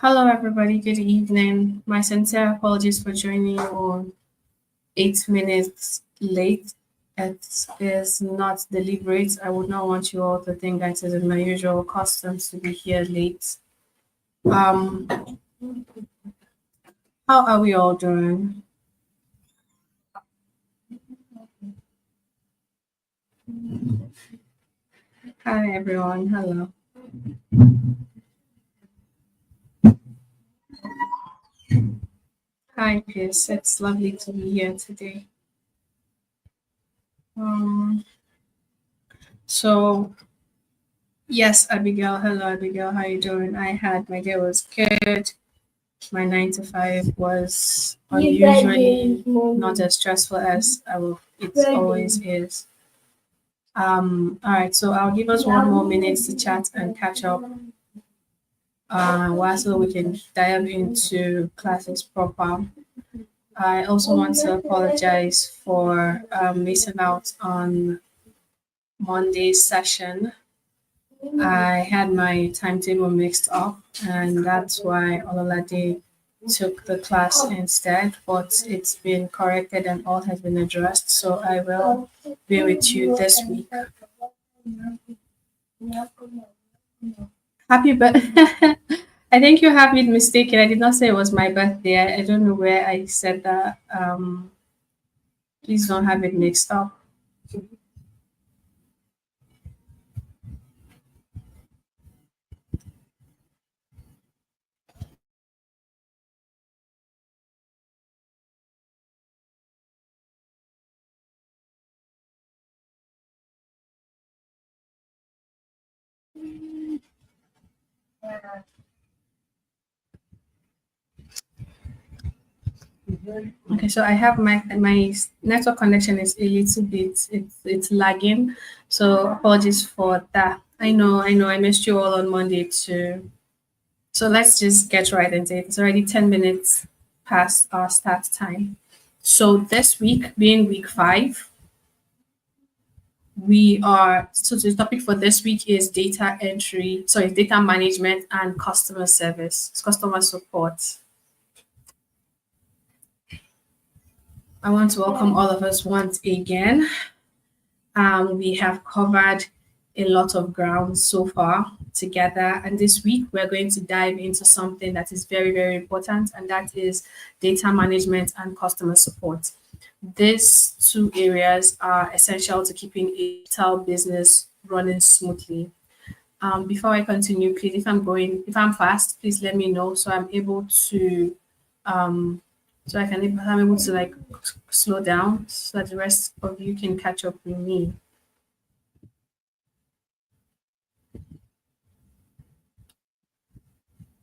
Hello, everybody. Good evening. My sincere apologies for joining you on 8 minutes late. It is not deliberate. I would not want you all to think that it is my usual customs to be here late. Um, how are we all doing? Hi, everyone. Hello. Hi, Chris. It's lovely to be here today. Um, so yes, Abigail. Hello, Abigail. How you doing? My day was good. My 9 to 5 was unusually not as stressful as it always is. All right, so I'll give us one more minute to chat and catch up while so we can dive into classes proper. I also want to apologize for missing out on Monday's session. I had my timetable mixed up, and that's why Ololade took the class instead. But it's been corrected and all has been addressed. So I will be with you this week. Happy birthday. I think you have it mistaken. I did not say it was my birthday. I don't know where I said that. Please don't have it mixed up. Okay, so I have my network connection is a little bit it's lagging, so apologies for that. I know, I missed you all on Monday too. So let's just get right into it. It's already 10 minutes past our start time. So this week, being week 5, the topic for this week is data management and customer support. I want to welcome all of us once again. We have covered a lot of ground so far together, and this week we're going to dive into something that is very, very important, and that is data management and customer support. These two areas are essential to keeping a digital business running smoothly. Before I continue, please, if I'm fast, please let me know so I'm able to, I'm able to like slow down so that the rest of you can catch up with me.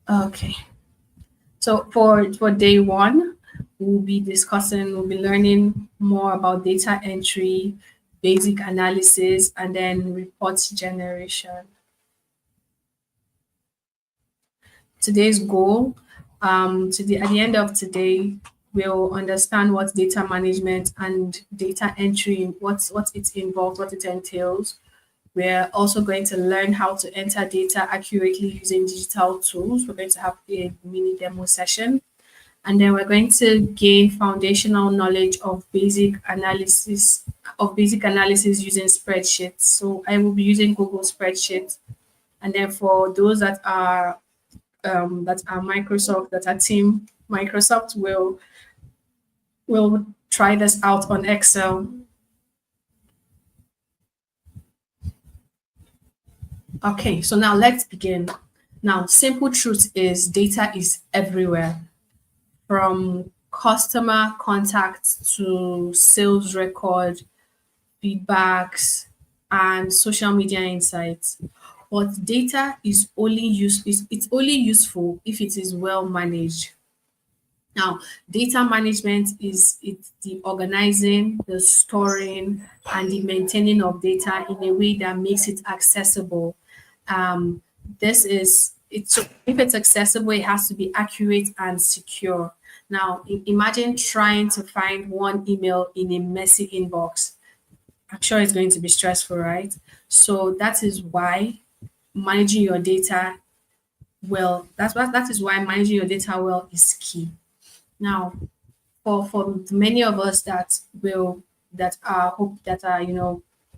Okay. So for day one, we'll be learning more about data entry, basic analysis, and then report generation. Today's goal, at the end of today, we'll understand what data management and data entry, what it involves, what it entails. We're also going to learn how to enter data accurately using digital tools. We're going to have a mini demo session. And then we're going to gain foundational knowledge of basic analysis using spreadsheets. So I will be using Google Spreadsheets. And then for those that are Microsoft, that are Team Microsoft, will try this out on Excel. Okay, so now let's begin. Now, simple truth is data is everywhere, from customer contacts to sales record, feedbacks, and social media insights. But data is it's only useful if it is well managed. Now, data management is it's the organizing, the storing, and the maintaining of data in a way that makes it accessible. Um, this is it's so if it's accessible, it has to be accurate and secure. Now, imagine trying to find one email in a messy inbox. I'm sure it's going to be stressful, right? So that is why managing your data well. That is why managing your data well is key. Now, for many of us that are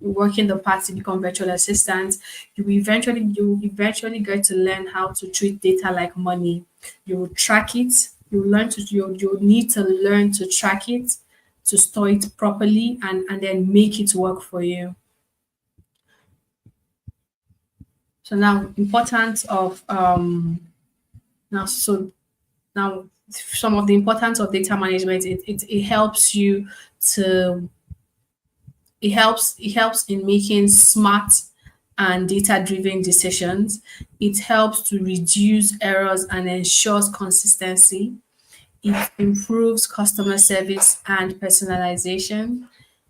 working the path to become virtual assistants, you eventually get to learn how to treat data like money. You will track it. You need to learn to track it, to store it properly, and then make it work for you. So now, importance of now so now some of the importance of data management, it helps you to it helps in making smart and data driven decisions. It helps to reduce errors and ensures consistency. It improves customer service and personalization.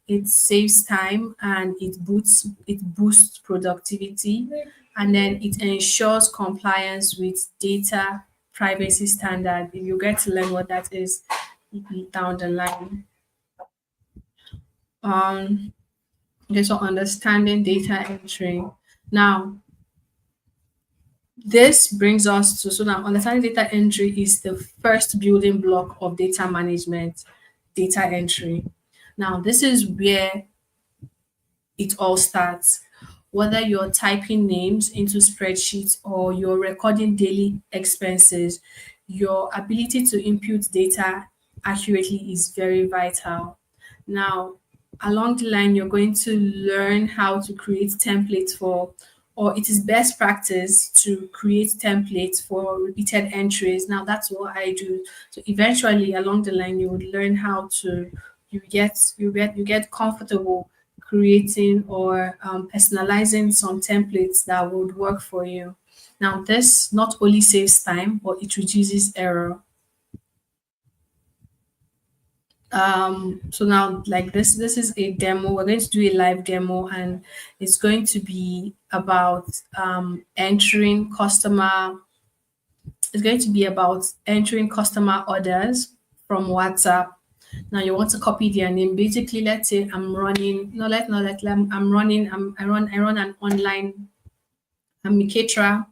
It saves time and it boosts productivity, and then it ensures compliance with data privacy standard. You get to learn what that is down the line. Um, okay, so understanding data entry. Now, this brings us to, so now understanding data entry is the first building block of data management, data entry. Now, this is where it all starts. Whether you're typing names into spreadsheets or you're recording daily expenses, your ability to input data accurately is very vital. Now, along the line, you're going to learn how to create templates for, or it is best practice to create templates for repeated entries. Now, that's what I do. So eventually, along the line, you would learn how to you get comfortable creating or personalizing some templates that would work for you. Now, this not only saves time, but it reduces error. So now, like this is a demo. We're going to do a live demo, and it's going to be about entering customer. It's going to be about entering customer orders from WhatsApp. Now you want to copy their name. Basically, let's say I'm running. No, let I'm running. I run an online. I'm a caterer,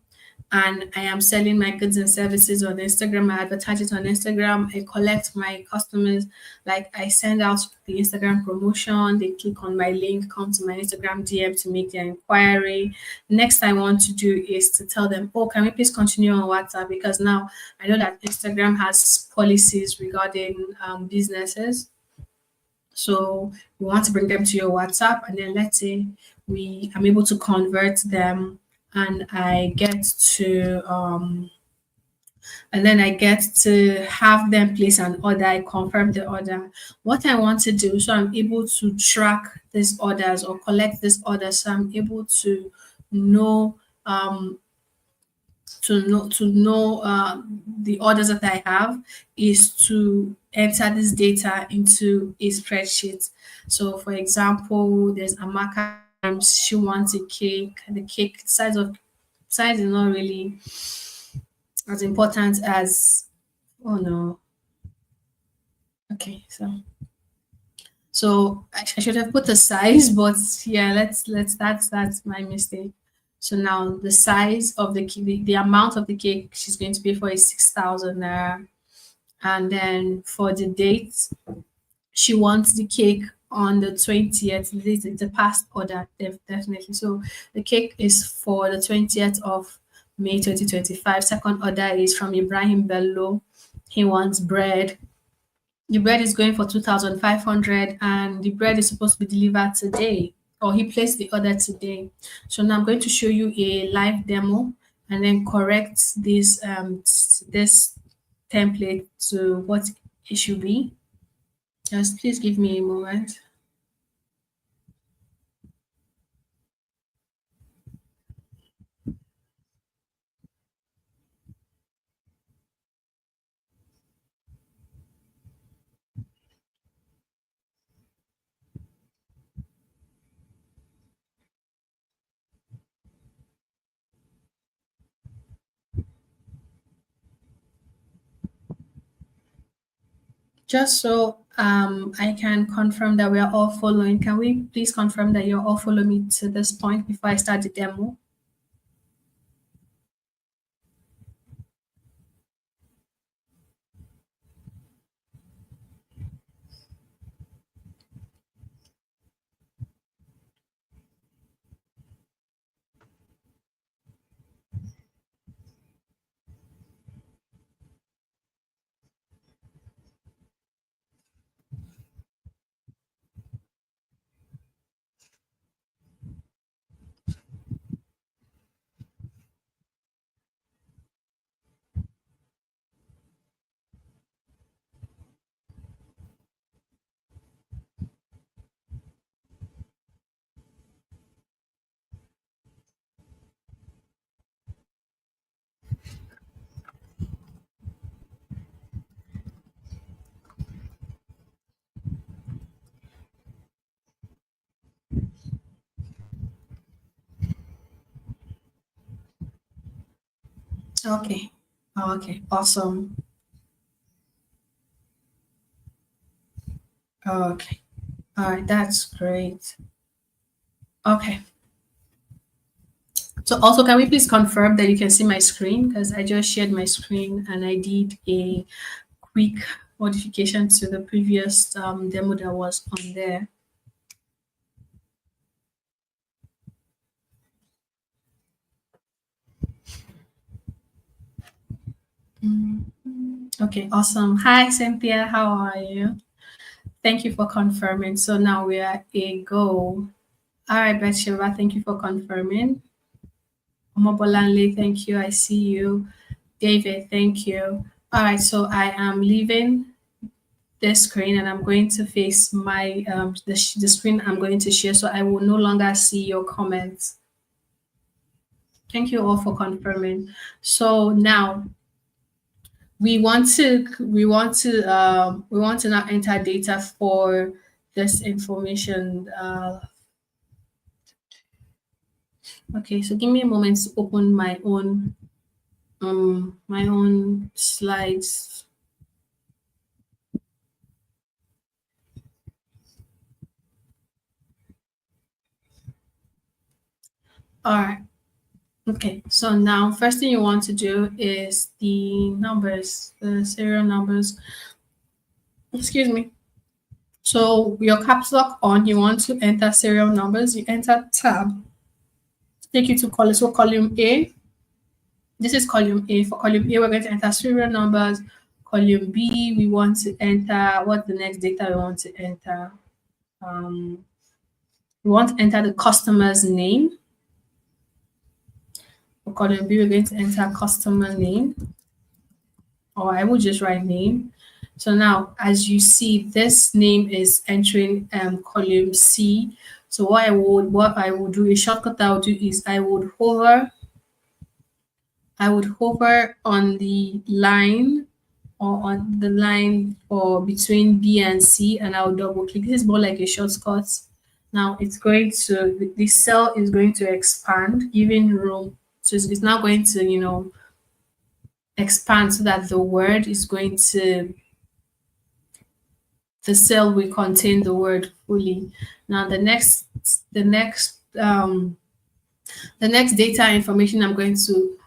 and I am selling my goods and services on Instagram. I advertise it on Instagram. I collect my customers. Like I send out the Instagram promotion. They click on my link, come to my Instagram DM to make their inquiry. Next I want to do is to tell them, oh, can we please continue on WhatsApp? Because now I know that Instagram has policies regarding businesses. So we want to bring them to your WhatsApp, and then let's say I'm able to convert them, and I get to have them place an order. I confirm the order. What I want to do, so I'm able to track these orders or collect these orders. So I'm able know um to know the orders that I have, is to enter this data into a spreadsheet. So for example, there's Amaka. She wants a cake. The cake size is not really as important as, oh no. Okay, so I should have put the size, but yeah, let's that's my mistake. So now the size of the cake, the amount of the cake she's going to pay for is 6,000 naira. And then for the date, she wants the cake on the 20th. It's a past order, definitely. So the cake is for the 20th of May 2025. Second order is from Ibrahim Bello. He wants bread. The bread is going for 2,500, and the bread is supposed to be delivered today, or he placed the order today. So now I'm going to show you a live demo and then correct this template to what it should be. Just please give me a moment. Just so I can confirm that we are all following, can we please confirm that you're all following me to this point before I start the demo? Okay. Okay. Awesome. Okay. All right. That's great. Okay. So also, can we please confirm that you can see my screen? Because I just shared my screen and I did a quick modification to the previous demo that was on there. Okay, awesome. Hi, Cynthia. How are you? Thank you for confirming. So now we are a go. All right, Bathsheba, thank you for confirming. Omobolanle, thank you. I see you. David, thank you. All right, so I am leaving this screen and I'm going to face my the screen I'm going to share, so I will no longer see your comments. Thank you all for confirming. So now we want to now enter data for this information. Okay, so give me a moment to open my own slides. All right. Okay, so now first thing you want to do is the numbers, the serial numbers. Excuse me. So your caps lock on, you want to enter serial numbers, you enter tab, take you to column. So column A, this is column A. For column A, we're going to enter serial numbers. Column B, we want to enter what the next data we want to enter. Um, we want to enter the customer's name. For column B, we're going to enter customer name, or I will just write name. So now, as you see, this name is entering column C. So what I would do, a shortcut I would do is I would hover on the line or on the line for between B and C, and I'll double click. This is more like a shortcut. Now it's going to the cell is going to expand, giving room. So it's now going to expand so that the word is going to the cell will contain the word fully. Now the next data information I'm going to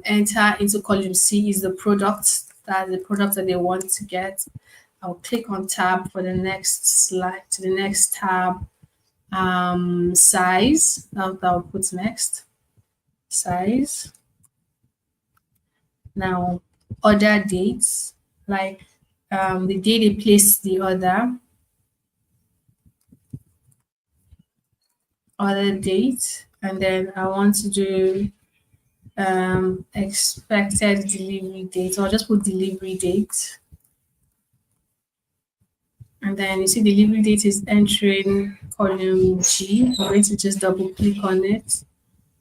enter into column C is the product that they want to get. I'll click on tab for the next slide to the next tab. Size, I'll put next size. Now order dates, like the day they place the order date, and then I want to do expected delivery date, or just put delivery date. And then you see delivery date is entering column G. I'm going to just double click on it.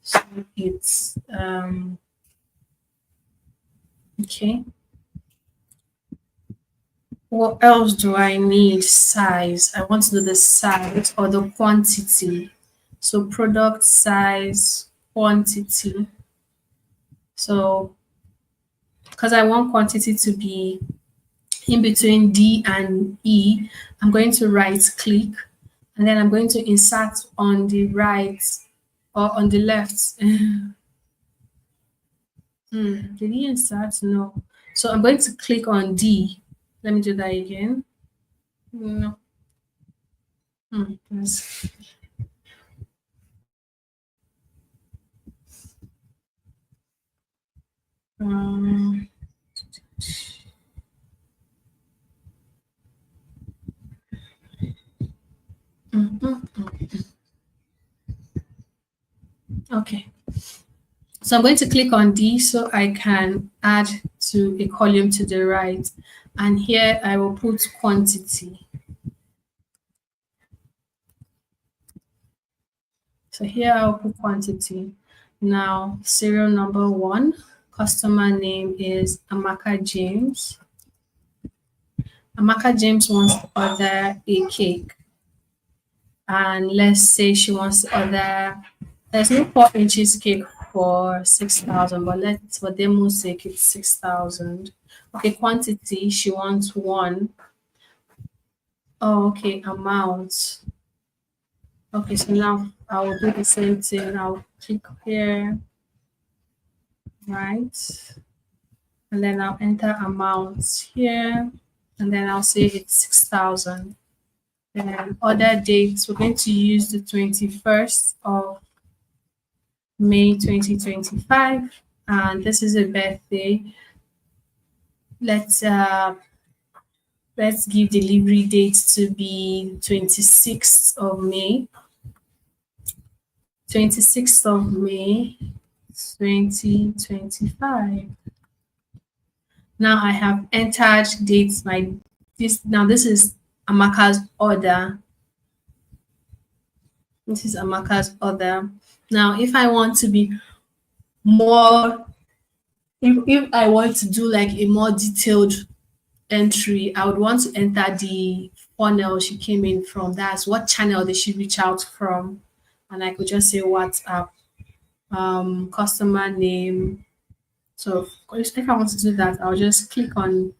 So it's okay. What else do I need? Size. I want to do the size or the quantity. So product size, quantity. So because I want quantity to be in between D and E, I'm going to right click and then I'm going to insert on the right or on the left. Did he insert? No. So I'm going to click on D. Let me do that again. No. Yes. Um, okay. So I'm going to click on D so I can add to a column to the right. And here I will put quantity. So here I'll put quantity. Now, serial number 1, customer name is Amaka James. Amaka James wants to order a cake. And let's say she wants to order, there's no 4 inches cake for 6,000, but let's for demo's sake it's 6,000. Okay, quantity, she wants one. Oh, okay, amount. Okay, so now I will do the same thing. I'll click here, right? And then I'll enter amounts here, and then I'll say it's 6,000. Then other dates, we're going to use the 21st of May 2025, and this is a birthday. Let's uh let's give delivery date to be 26th of May. 26th of May 2025. Now I have entered dates by this is Amaka's order. This is Amaka's order. Now if I want to be more if I want to do like a more detailed entry, I would want to enter the funnel she came in from. That's what channel did she reach out from. And I could just say WhatsApp, customer name. So if I want to do that, I'll just click on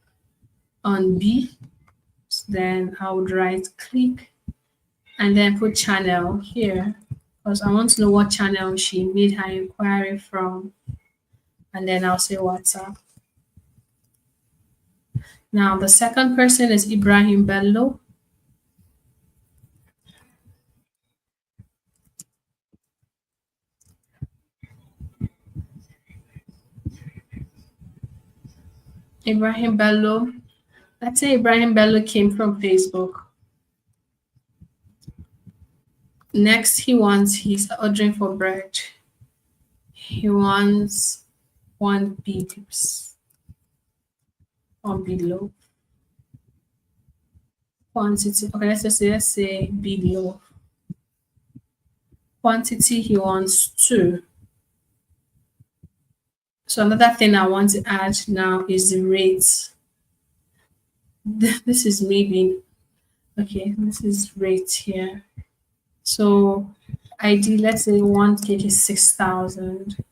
B. Then I would right click and then put channel here because I want to know what channel she made her inquiry from. And then I'll say WhatsApp. Now the second person is Ibrahim Bello. Ibrahim Bello. Let's say Ibrahim Bello came from Facebook. Next, he's ordering for bread. He wants 1 tips on below. Quantity, okay, let's say below. Quantity, he wants 2. So another thing I want to add now is the rate. This is maybe, okay, this is rate here. So ID, let's say 1 cake is 6,000.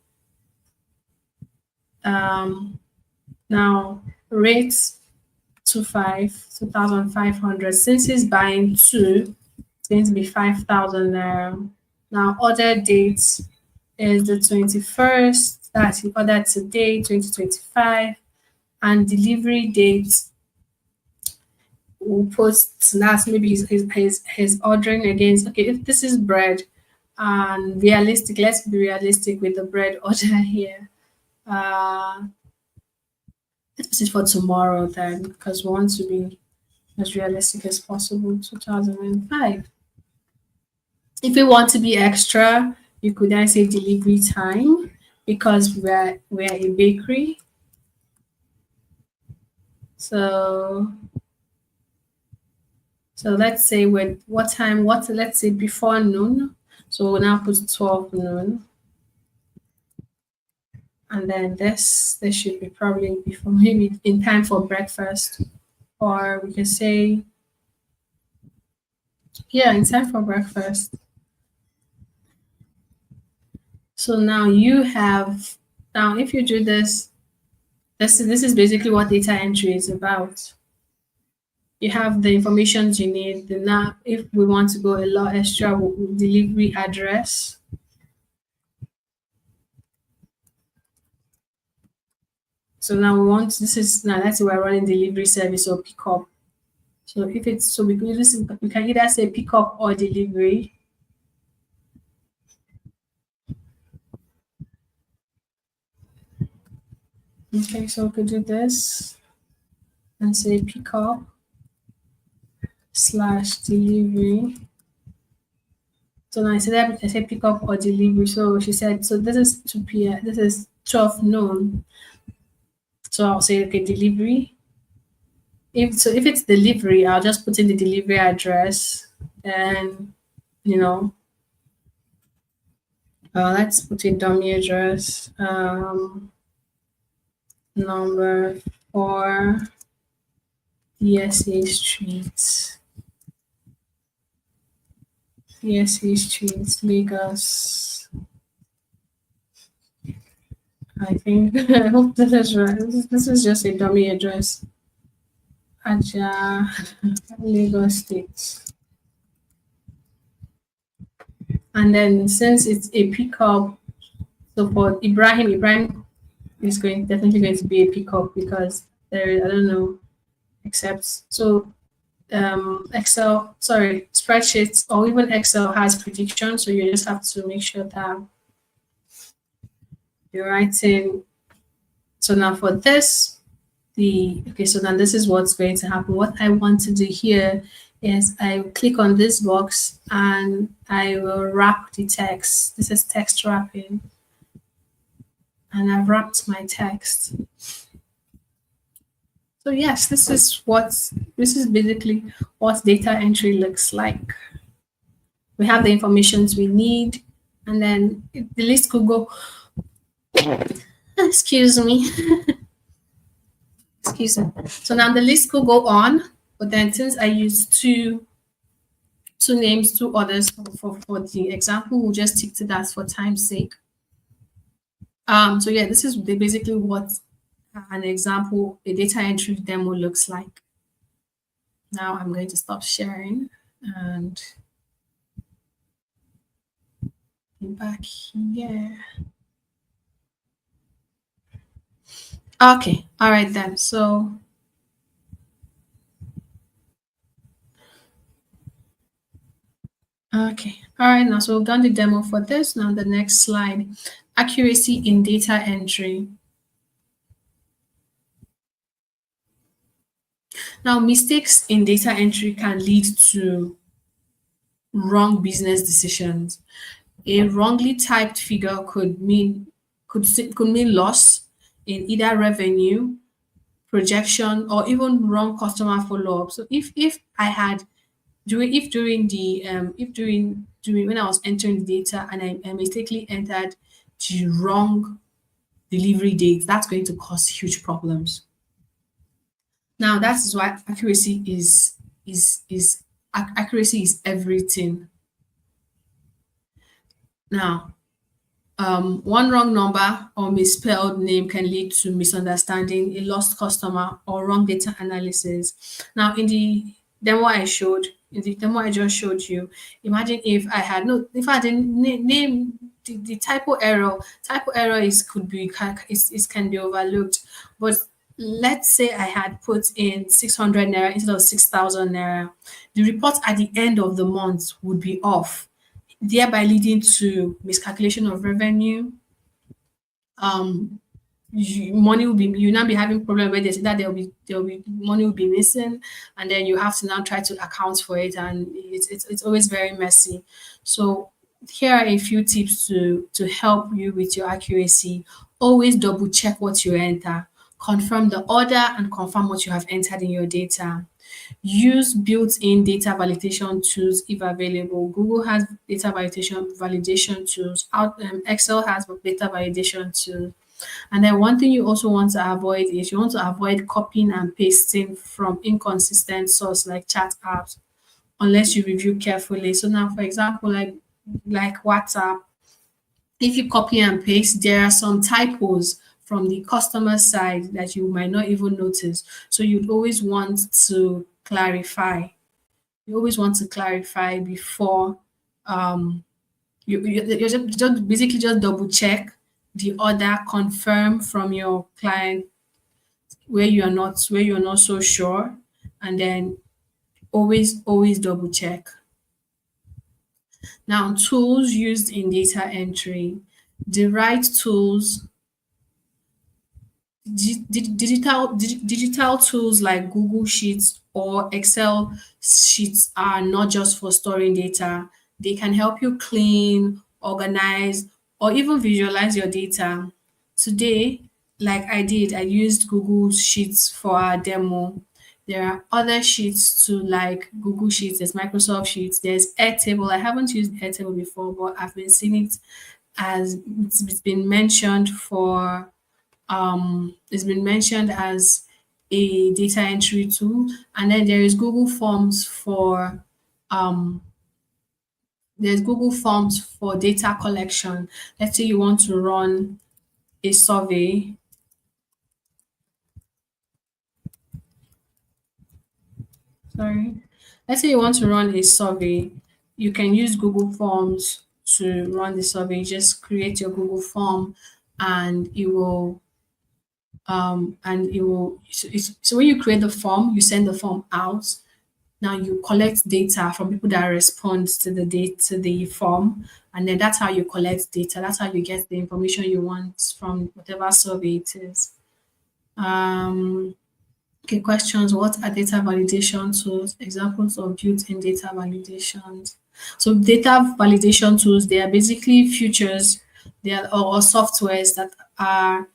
Now rates 2,500. Since he's buying 2, it's going to be 5,000 naira. Now order date is the 21st. That's he ordered today, 2025, and delivery date we'll post. That's maybe his ordering against. Okay, if this is bread, and realistic. Let's be realistic with the bread order here. Let's put it for tomorrow then, because we want to be as realistic as possible. 2005. If you want to be extra, you could then say delivery time because we're a bakery. So let's say what time? Let's say before noon. So we'll now put 12 noon. And then this should be probably before, maybe in time for breakfast. Or we can say, yeah, in time for breakfast. So now if you do this is basically what data entry is about. You have the information you need. Now, if we want to go a lot extra, delivery address. So now let's say we're running delivery service or pickup. So we can either say pickup or delivery. Okay, so we could do this and say pickup / delivery. So now I said pickup or delivery. So she said, so this is 2 p.m. This is 12 noon. So I'll say, okay, delivery. If it's delivery, I'll just put in the delivery address and, let's put in dummy address. Number 4, DSA Street. DSA Street, Lagos. I think I hope this is right. This is just a dummy address. Aja, Lagos State. And then since it's a pickup, so for Ibrahim is definitely going to be a pickup because there I don't know except so Excel, sorry, spreadsheets or even Excel has predictions, so you just have to make sure that you're writing. So now for this, so now this is what's going to happen. What I want to do here is I click on this box and I will wrap the text. This is text wrapping, and I've wrapped my text. So yes, this is basically what data entry looks like. We have the informations we need, and then the list could go. Excuse me. Excuse me. So now the list could go on, but then since I use two names, two others for the example, we'll just stick to that for time's sake. So yeah, this is basically what an example, a data entry demo looks like. Now I'm going to stop sharing and be back here. Okay, all right then. So okay, all right now. So we've done the demo for this. Now the next slide, accuracy in data entry. Now mistakes in data entry can lead to wrong business decisions. A wrongly typed figure could mean loss in either revenue, projection, or even wrong customer follow-up. So if I had during the if during when I was entering the data and I mistakenly entered the wrong delivery date, that's going to cause huge problems. Now that is why accuracy is everything. Now one wrong number or misspelled name can lead to misunderstanding, a lost customer, or wrong data analysis. Now, in the demo I just showed you, imagine if I had no, if I didn't name the typo error can be overlooked. But let's say I had put in 600 naira instead of 6,000 naira, the report at the end of the month would be off, thereby leading to miscalculation of revenue. Money will be you now be having problem where they say that there will be money will be missing, and then you have to now try to account for it, and it's always very messy. So here are a few tips to help you with your accuracy. Always double check what you enter, confirm the order, and confirm what you have entered in your data. Use built-in data validation tools if available. Google has data validation tools. Excel has data validation tools. And then one thing you also want to avoid is you want to avoid copying and pasting from inconsistent source like chat apps unless you review carefully. So now, for example, like WhatsApp, if you copy and paste, there are some typos from the customer side that you might not even notice. So you'd always want to clarify. You always want to clarify before you just basically just double check the order, confirm from your client where you're not so sure, and then always double check. Now, tools used in data entry. The right tools, digital tools like Google Sheets or Excel sheets are not just for storing data. They can help you clean, organize, or even visualize your data. Today, like I used Google Sheets for our demo. There are other sheets too, like Google Sheets, there's Microsoft Sheets, there's Airtable. I haven't used Airtable before, but I've been seeing it as it's been mentioned for it's been mentioned as a data entry tool. And then there is Google Forms for um, there's Google Forms for data collection. Let's say you want to run a survey, sorry, let's say you want to run a survey, you can use Google Forms to run the survey. Just create your Google form and it will so when you create the form, you send the form out. Now you collect data from people that respond to the date to the form, and then that's how you collect data. That's how you get the information you want from whatever survey it is. Um, okay, questions. What are data validation tools? Examples of built-in data validations. So data validation tools, they are basically features, they are or softwares that are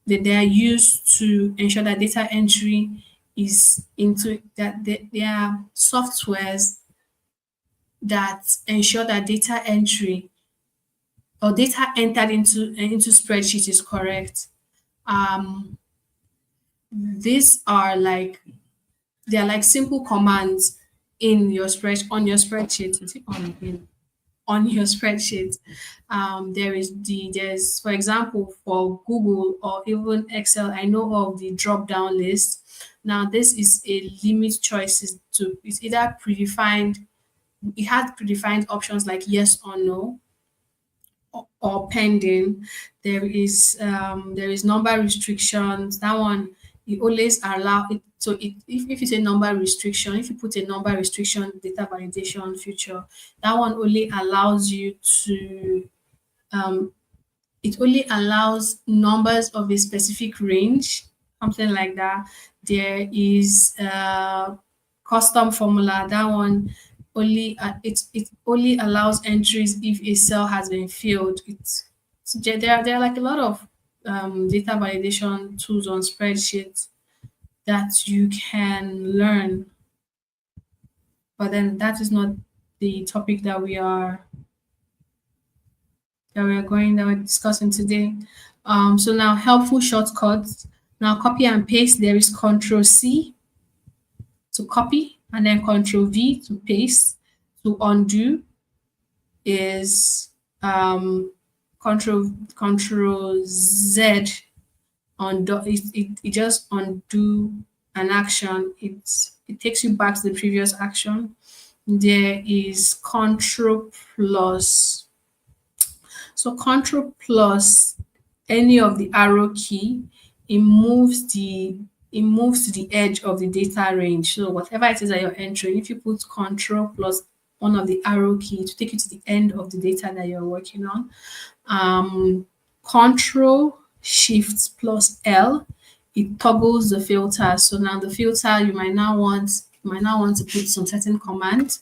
they are used to ensure that data entry is into that they are softwares that ensure that data entry or data entered into spreadsheet is correct. Um, these are like they are like simple commands in your spread on your spreadsheet. Is it on your spreadsheet? There's for example for Google or even Excel. I know of the drop down list. Now this is a limit choices to it's either predefined. It has predefined options like yes or no or pending. There is number restrictions. That one it always allow it. So if it's a number restriction, if you put a number restriction data validation feature, that one only allows you to um, it only allows numbers of a specific range, something like that. There is custom formula. That one it only allows entries if a cell has been filled. There are like a lot of data validation tools on spreadsheets that you can learn, but then that is not the topic that we're discussing today. So now helpful shortcuts. Now copy and paste. There is Control C to copy and then Control V to paste. To undo is Control Z undo. It just undo an action. It takes you back to the previous action. There is Control plus. So Control plus any of the arrow key, it moves to the edge of the data range. So whatever it is that you're entering, if you put Control plus one of the arrow key to take you to the end of the data that you're working on. Control Shift plus L, it toggles the filter. So now the filter you might not want to put some certain command.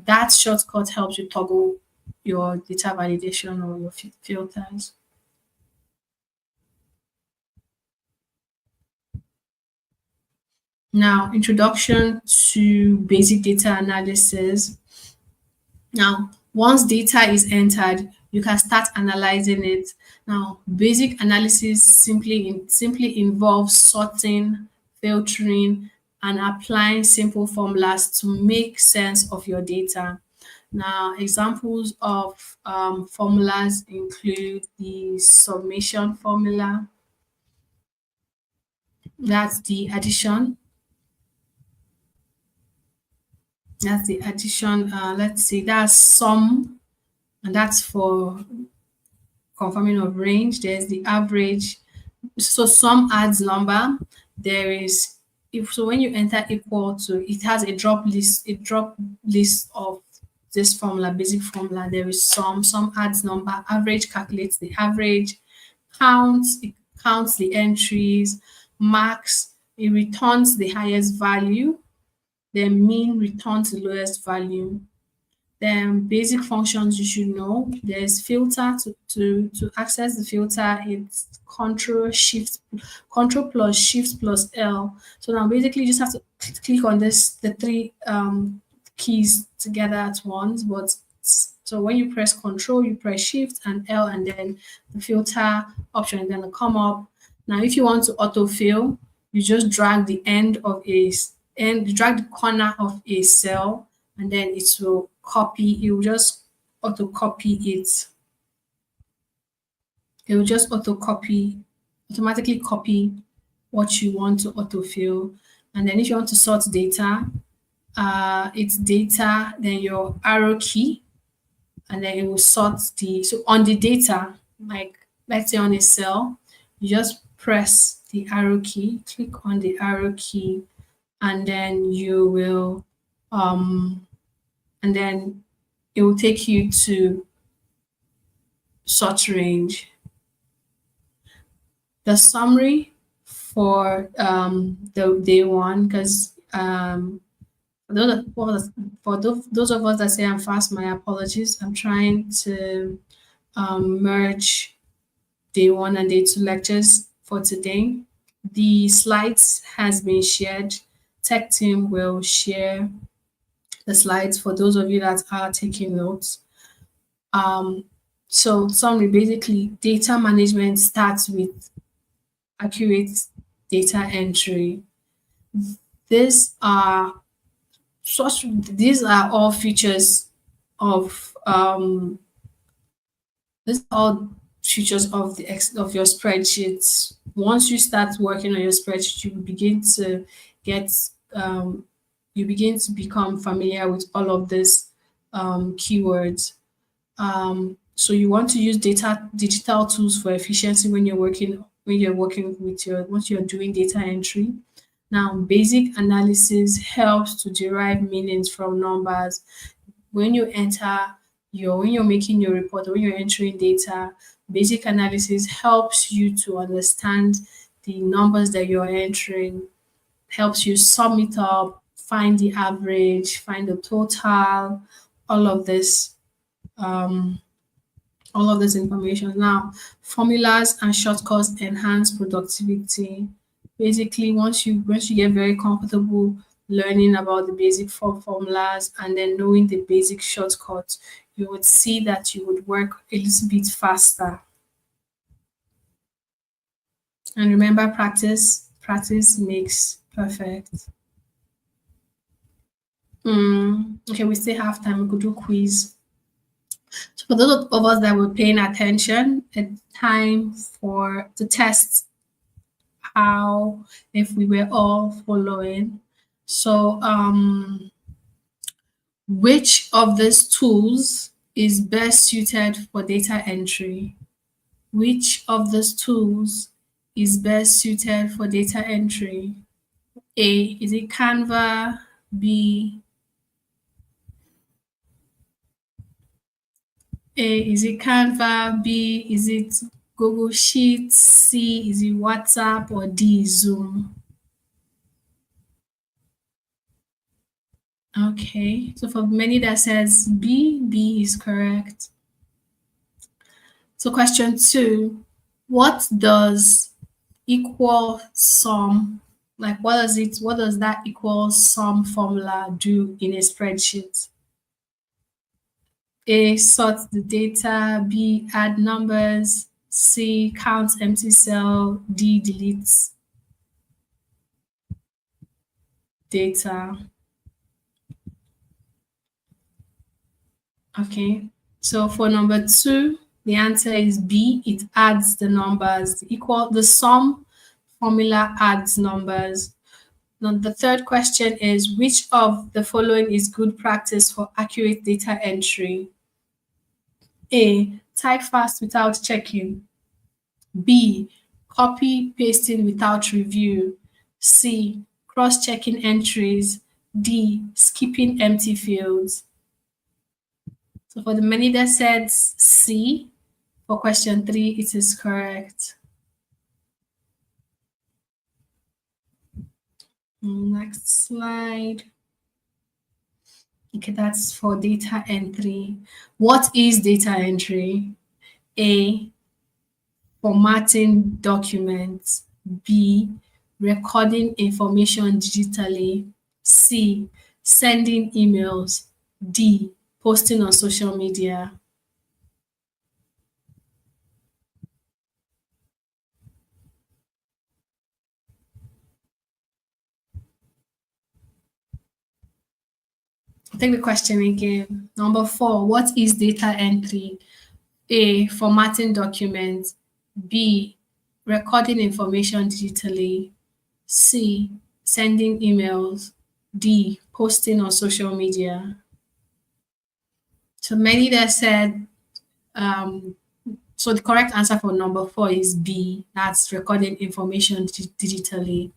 That shortcut helps you toggle your data validation or your filters. Now, introduction to basic data analysis. Now, once data is entered, you can start analyzing it. Now, basic analysis simply involves sorting, filtering, and applying simple formulas to make sense of your data. Now, examples of formulas include the summation formula, that's the addition. Let's see, that's sum, and that's for confirming of range. There's the average. So sum adds number. There is if so when you enter equal to, it has a drop list of this formula, basic formula. There is sum adds number, average calculates the average, it counts the entries, max, it returns the highest value, then mean returns the lowest value. Then basic functions you should know. There's filter to access the filter. It's control plus shift plus L. So now basically you just have to click on the three keys together at once. But so when you press control, you press shift and L, and then the filter option is gonna come up. Now if you want to autofill, you just drag the end of you drag the corner of a cell, and then it will just auto copy it. It will just automatically copy what you want to autofill. And then if you want to sort data, it's data, then your arrow key, and then it will sort so on the data, like let's say on a cell, you just press the arrow key, click on the arrow key, and then you will and then it will take you to sort range. The summary for the day one, because those of us that say I'm fast, my apologies. I'm trying to merge day one and day two lectures for today. The slides has been shared. Tech team will share the slides for those of you that are taking notes. So summary, basically data management starts with accurate data entry. These are these are all features of these are all features of of your spreadsheets. Once you start working on your spreadsheet, you begin to get you begin to become familiar with all of these keywords. So you want to use digital tools for efficiency when you're working with your once you're doing data entry. Now, basic analysis helps to derive meanings from numbers. When you enter when you're making your report or when you're entering data, basic analysis helps you to understand the numbers that you're entering, helps you sum it up, find the average, find the total, all of this, all of this information. Now, formulas and shortcuts enhance productivity. Basically, once you get very comfortable learning about the basic formulas and then knowing the basic shortcuts, you would see that you would work a little bit faster. And remember, practice makes perfect. Okay, we still have time. We could do quiz. So for those of us that were paying attention, it's time for to test how if we were all following. So which of these tools is best suited for data entry? Which of these tools is best suited for data entry? A, is it Canva? B, is it Canva? B, is it Google Sheets? C, is it WhatsApp? Or D, Zoom? Okay, so for many that says B is correct. So question 2, what does equal sum, like what does that equal sum formula do in a spreadsheet? A, sort the data. B, add numbers. C, count empty cell. D, delete data. Okay, so for number 2, the answer is B. It adds the numbers. The sum formula adds numbers. Now, the third question is, which of the following is good practice for accurate data entry? A, type fast without checking. B, copy pasting without review. C, cross-checking entries. D, skipping empty fields. So for the many that said C, for question 3, it is correct. Next slide. Okay, that's for data entry. What is data entry? A, formatting documents. B, recording information digitally. C, sending emails. D, posting on social media. I'll take the question again. Number 4, what is data entry? A, formatting documents. B, recording information digitally. C, sending emails. D, posting on social media. So many that said, um, so the correct answer for number four is B, that's recording information digitally.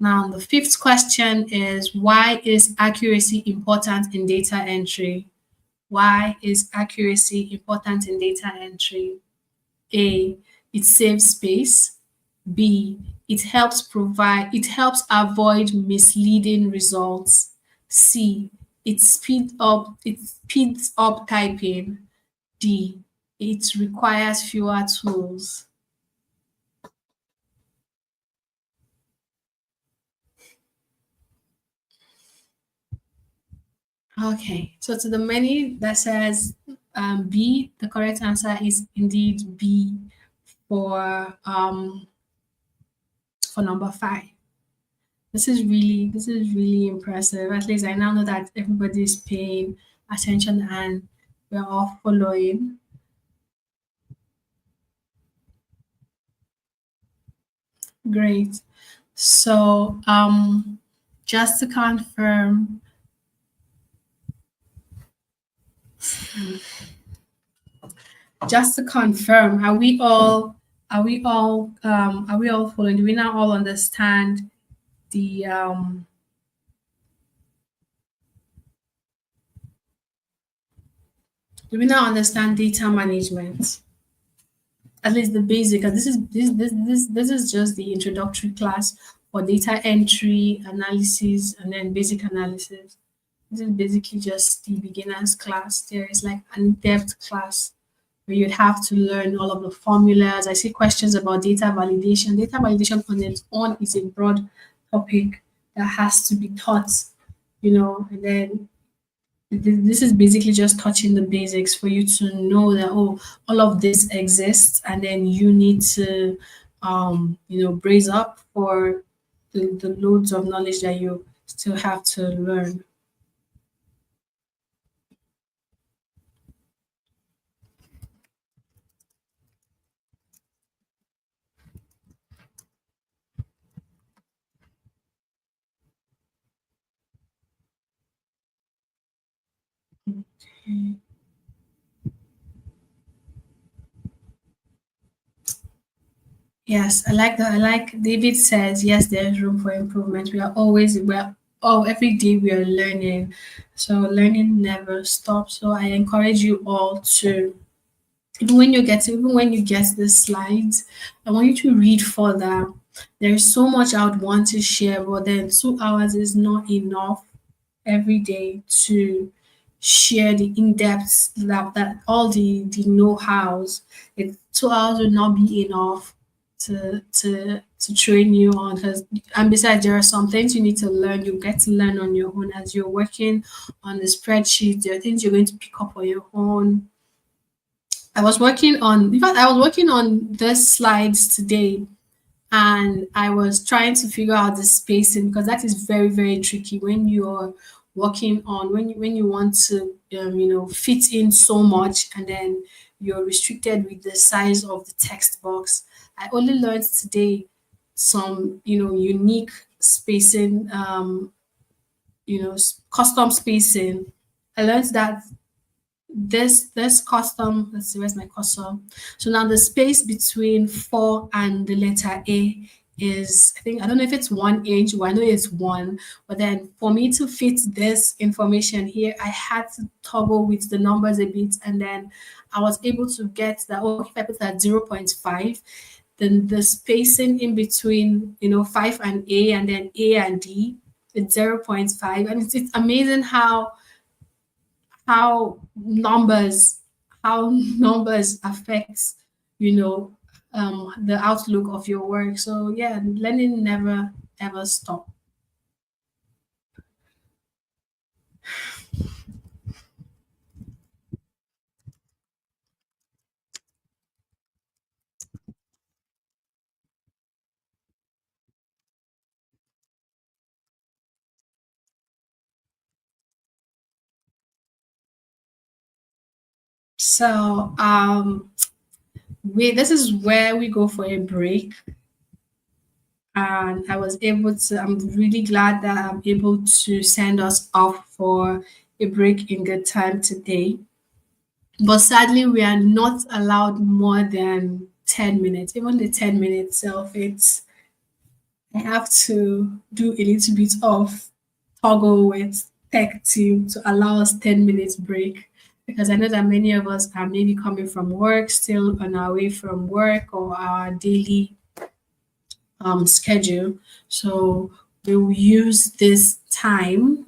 Now, the fifth question is, why is accuracy important in data entry? Why is accuracy important in data entry? A, it saves space. B, it helps avoid misleading results. C, it speeds up typing. D, it requires fewer tools. Okay, so to the many that says B, the correct answer is indeed B for number five. This is really impressive. At least I now know that everybody is paying attention and we're all following. Great. So just to confirm, are we all following? Do we now all understand the do we now understand data management? At least the basic. And this is just the introductory class for data entry, analysis, and then basic analysis. This is basically just the beginners class. There is like an in-depth class where you'd have to learn all of the formulas. I see questions about data validation. Data validation on its own is a broad topic that has to be taught, and then this is basically just touching the basics for you to know that, oh, all of this exists, and then you need to brace up for the loads of knowledge that you still have to learn. Yes, I like that. I like David says, yes, there's room for improvement. Every day we are learning. So learning never stops. So I encourage you all to, even when you get the slides, I want you to read further. There's so much I would want to share, but then 2 hours is not enough every day to share the in-depth that all the know-hows. 2 hours would not be enough to train you on, because and besides there are some things you need to learn. You get to learn on your own as you're working on the spreadsheet. There are things you're going to pick up on your own. In fact, I was working on the slides today, and I was trying to figure out the spacing, because that is very, very tricky when you're working on when you want to fit in so much, and then you're restricted with the size of the text box. I only learned today some unique spacing, custom spacing. I learned that this custom, let's see, where's my custom? So now the space between 4 and the letter A is, I think, I don't know if it's 1 inch, or I know it's one, but then for me to fit this information here, I had to toggle with the numbers a bit, and then I was able to get that, oh, if I put that 0.5, then the spacing in between 5 and A, and then A and D, it's 0.5. And it's amazing how numbers how numbers affects the outlook of your work. So yeah, learning never ever stop. So this is where we go for a break, and I was able to. I'm really glad that I'm able to send us off for a break in good time today. But sadly, we are not allowed more than 10 minutes. Even the 10 minutes self, it's I have to do a little bit of toggle with tech team to allow us 10 minutes break, because I know that many of us are maybe coming from work, still on our way from work or our daily schedule. So we will use this time.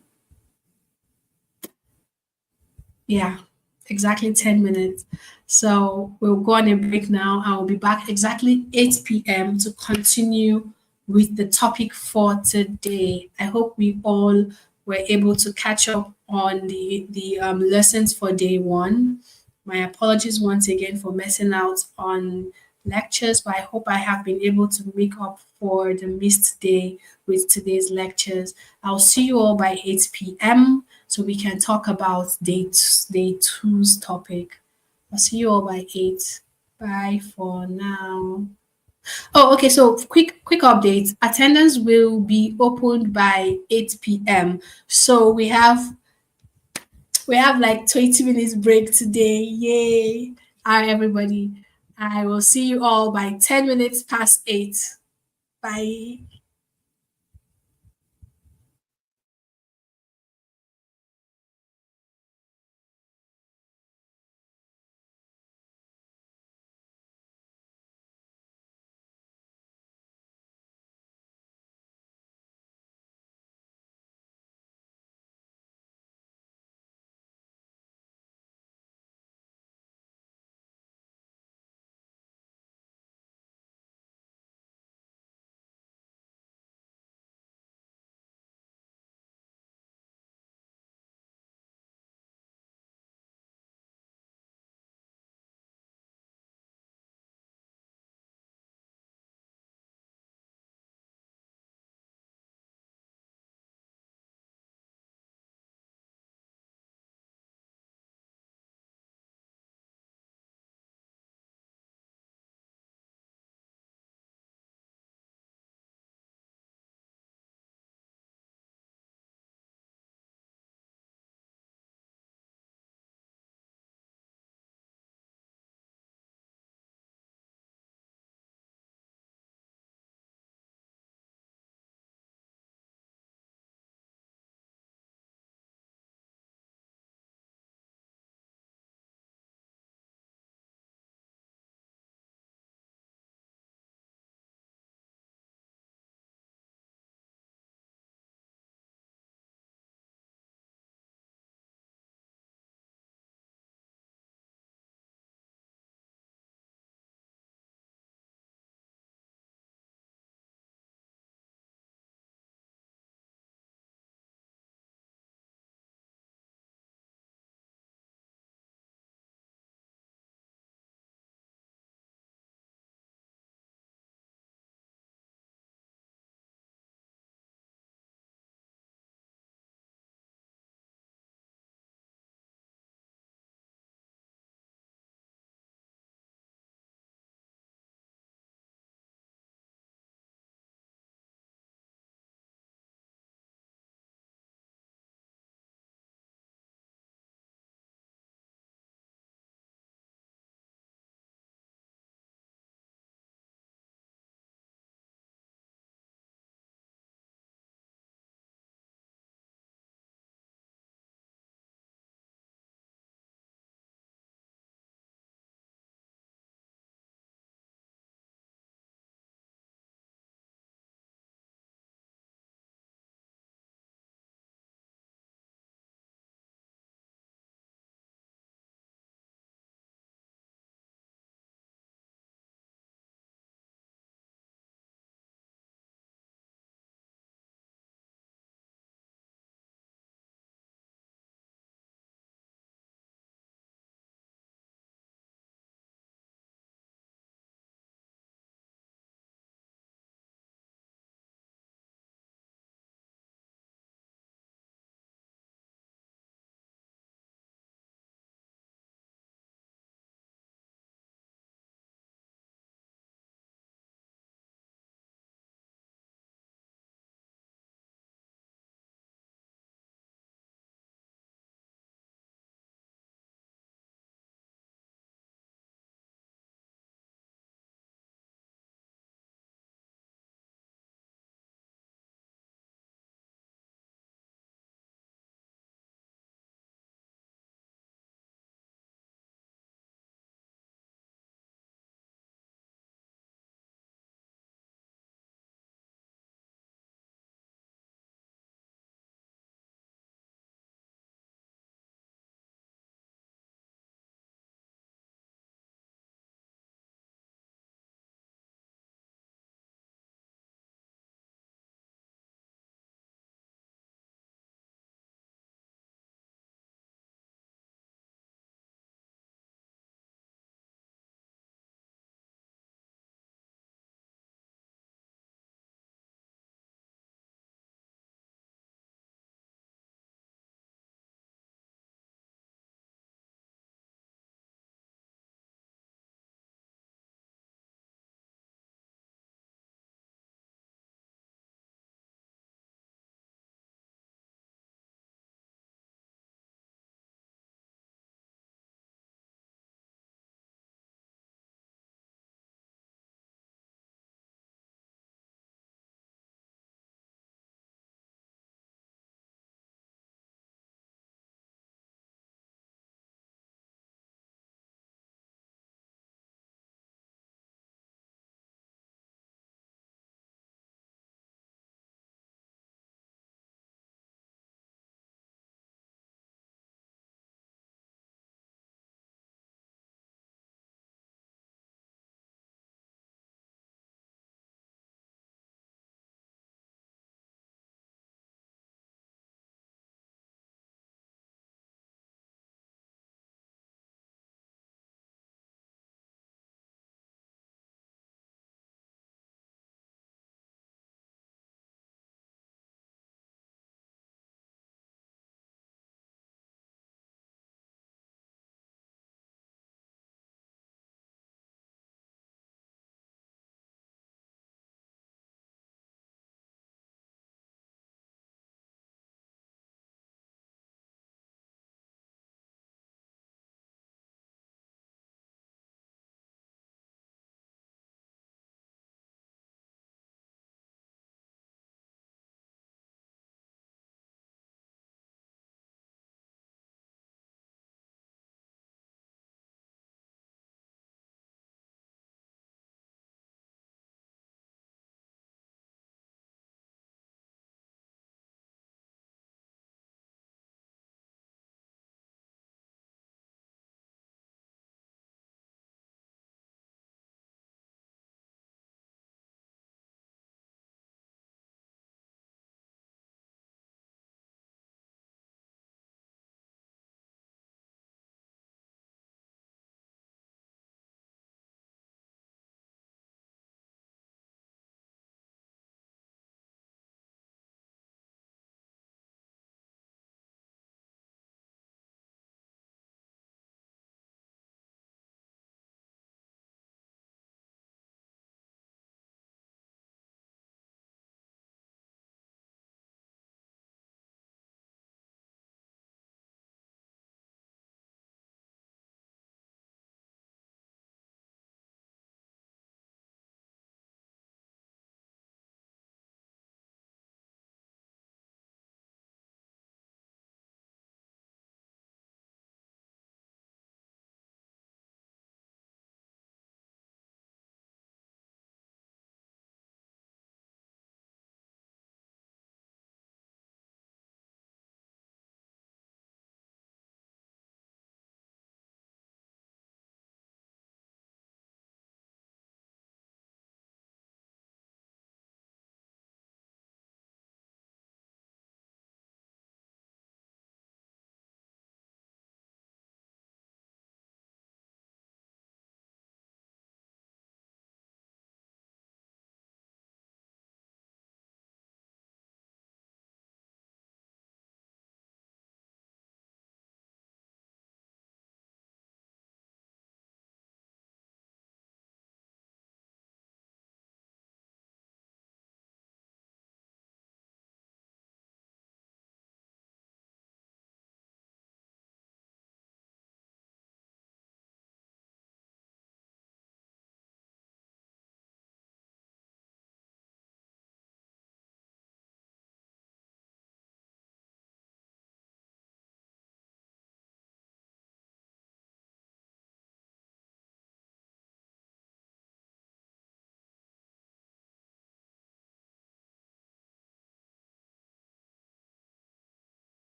Yeah, exactly 10 minutes. So we'll go on a break now. I will be back exactly 8 p.m. to continue with the topic for today. I hope we all were able to catch up on the lessons for day one. My apologies once again for missing out on lectures, but I hope I have been able to make up for the missed day with today's lectures. I'll see you all by 8 p.m. so we can talk about day two's topic. I'll see you all by 8. Bye for now. Oh, okay. So quick update. Attendance will be opened by 8 p.m. So we have like 20 minutes break today. Yay. All right, everybody. I will see you all by 10 minutes past 8. Bye.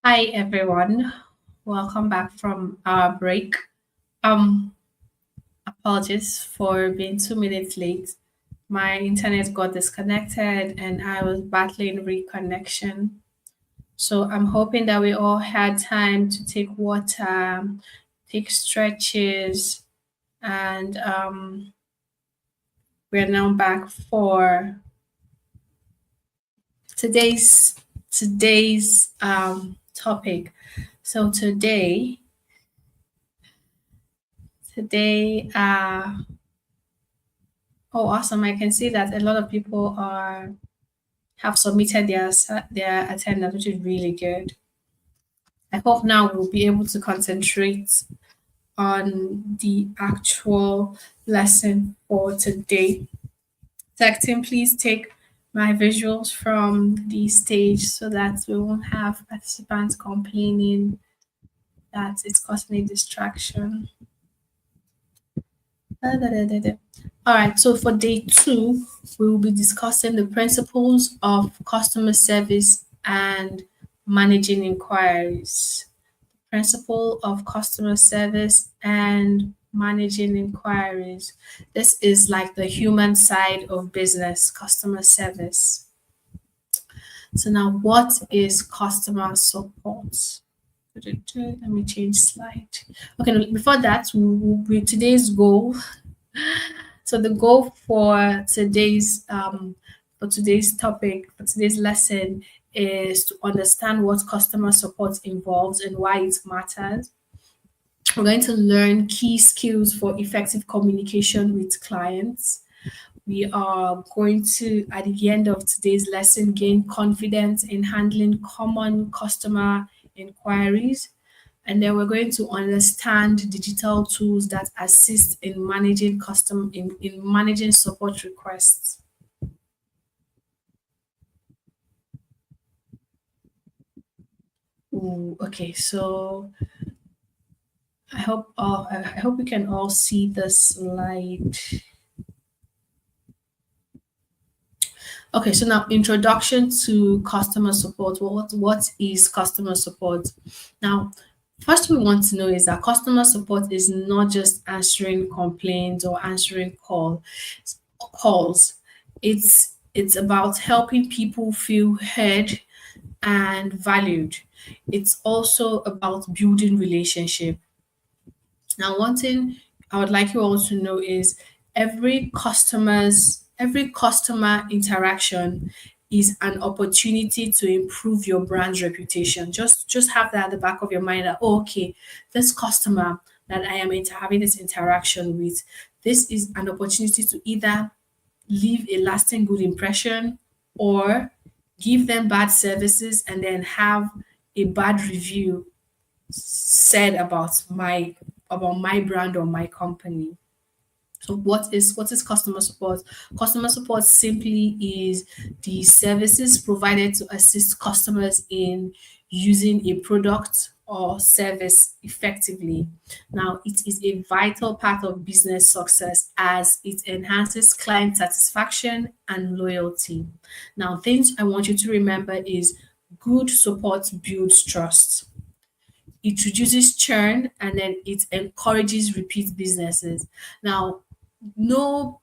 Hi everyone. Welcome back from our break. Um Apologies for being 2 minutes late. My internet got disconnected and I was battling reconnection. So I'm hoping that we all had time to take water, take stretches, and we're now back for today's today's topic. So today oh, awesome. I can see that a lot of people are have submitted their attendance, which is really good. I hope now we'll be able to concentrate on the actual lesson for today. Tech team, please take my visuals from the stage so that we won't have participants complaining that it's causing a distraction. Da, da, da, da, da. All right, so for day two, we will be discussing the principles of customer service and managing inquiries. Principle of customer service and managing inquiries. This is like the human side of business, customer service. So now what is customer support? Let me change slide. Okay, no, before that, today's goal. So the goal for today's topic, for today's lesson is to understand what customer support involves and why it matters. We're going to learn key skills for effective communication with clients. We are going to, at the end of today's lesson, gain confidence in handling common customer inquiries. And then we're going to understand digital tools that assist in managing in managing support requests. Ooh, okay, so I hope we can all see the slide. Okay, so now introduction to customer support. What is customer support? Now, first we want to know is that customer support is not just answering complaints or answering calls. It's about helping people feel heard and valued. It's also about building relationship. Now, one thing I would like you all to know is every customer interaction is an opportunity to improve your brand's reputation. Just have that at the back of your mind that, oh, okay, this customer that I am having this interaction with, this is an opportunity to either leave a lasting good impression or give them bad services and then have a bad review said about my brand or my company. So what is customer support? Customer support simply is the services provided to assist customers in using a product or service effectively. Now, it is a vital part of business success as it enhances client satisfaction and loyalty. Now, things I want you to remember is good support builds trust, it reduces churn, and then it encourages repeat businesses. Now, no,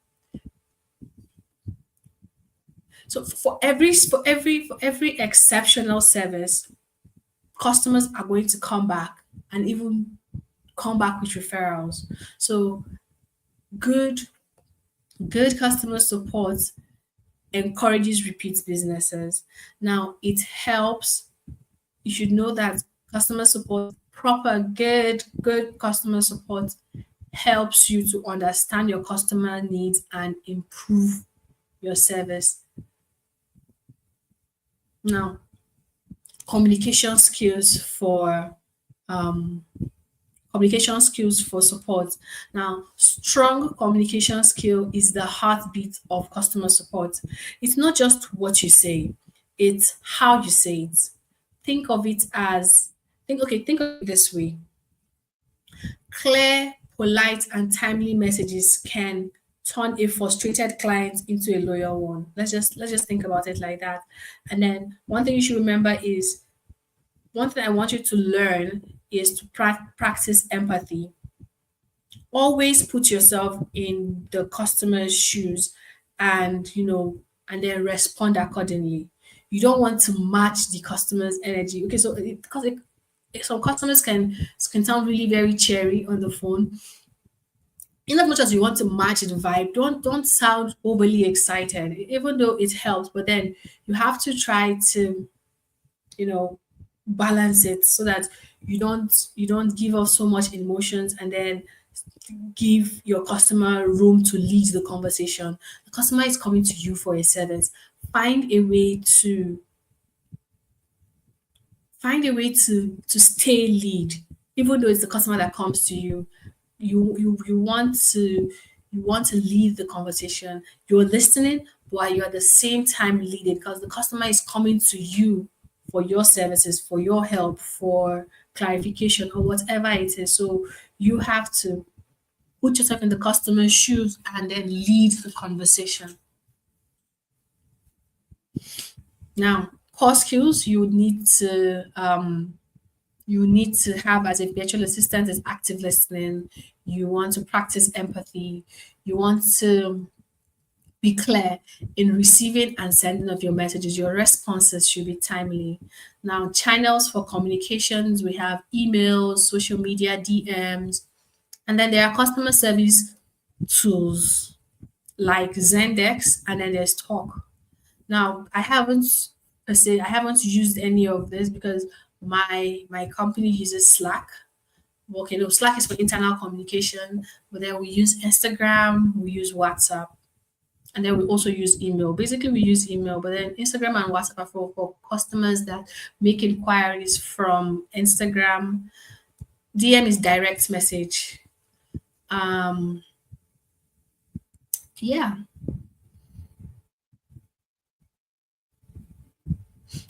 so for every exceptional service, customers are going to come back and even come back with referrals. So good good customer support encourages repeat businesses. Now it helps, you should know that customer support, proper good customer support helps you to understand your customer needs and improve your service. Now, communication skills for um, communication skills for support. Now, strong communication skill is the heartbeat of customer support. It's not just what you say; it's how you say it. Think of it as think of it this way: clear, polite, and timely messages can turn a frustrated client into a loyal one. Let's just think about it like that. And then one thing you should remember is One thing I want you to learn is to practice empathy. Always put yourself in the customer's shoes, and and then respond accordingly. You don't want to match the customer's energy. Okay, so because some customers can sound really very cheery on the phone. In as much as you want to match the vibe, don't sound overly excited, even though it helps. But then you have to try to, you know, balance it so that you don't give off so much emotions, and then give your customer room to lead the conversation. The customer is coming to you for a service. Find a way to find a way to stay lead, even though it's the customer that comes to you. You want to lead the conversation. You're listening while you're at the same time leading, because the customer is coming to you for your services, for your help, for clarification, or whatever it is. So you have to put yourself in the customer's shoes and then lead the conversation. Now, core skills you need to have as a virtual assistant is active listening. You want to practice empathy. You want to be clear in receiving and sending of your messages. Your responses should be timely. Now, channels for communications, we have emails, social media, DMs, and then there are customer service tools like Zendex, and then there's Talk. Now, I haven't used any of this because my company uses Slack. Okay, no, Slack is for internal communication, but then we use Instagram, we use WhatsApp, and then we also use email. Basically, we use email, but then Instagram and WhatsApp are for customers that make inquiries from Instagram. DM is direct message. Um, yeah.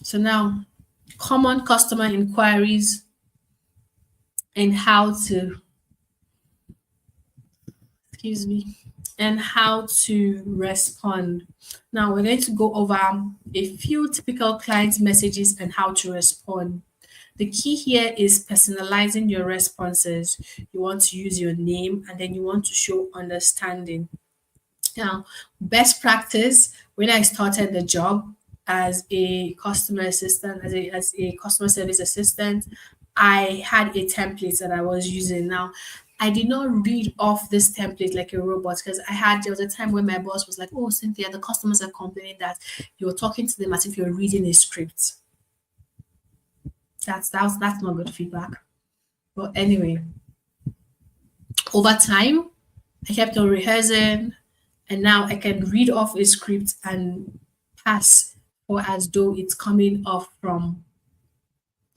So now, common customer inquiries and how to, excuse me, and how to respond. Now, we're going to go over a few typical client messages and how to respond. The key here is personalizing your responses. You want to use your name, and then you want to show understanding. Now, best practice, when I started the job as a customer assistant, as a customer service assistant, I had a template that I was using. Now, I did not read off this template like a robot, because there was a time when my boss was like, "Oh, Cynthia, the customers are complaining that you're talking to them as if you're reading a script." That's not good feedback. But anyway, over time, I kept on rehearsing, and now I can read off a script and pass, or as though it's coming off from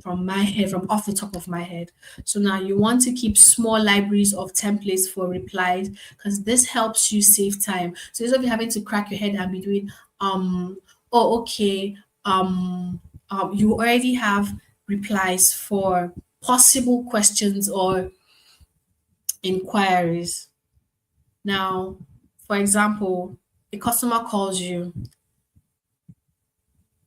my head, from off the top of my head. So now you want to keep small libraries of templates for replies, because this helps you save time. So instead of you having to crack your head and be doing oh okay, you already have replies for possible questions or inquiries. Now, for example, a customer calls you,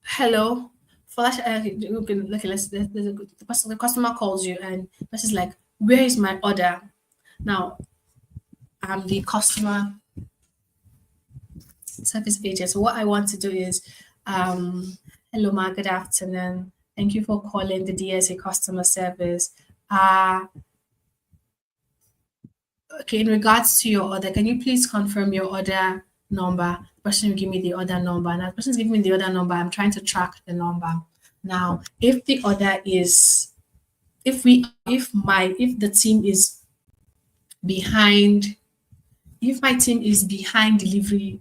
hello. Flash, okay, the customer calls you, and this is like, where is my order? Now, I'm the customer service agent. So what I want to do is, hello, ma, good afternoon. Thank you for calling the DSA customer service. Okay, in regards to your order, can you please confirm your order number? The person will give me the order number. Now, the person's giving me the order number. I'm trying to track the number. Now, if the order is, if the team is behind, if my team is behind delivery,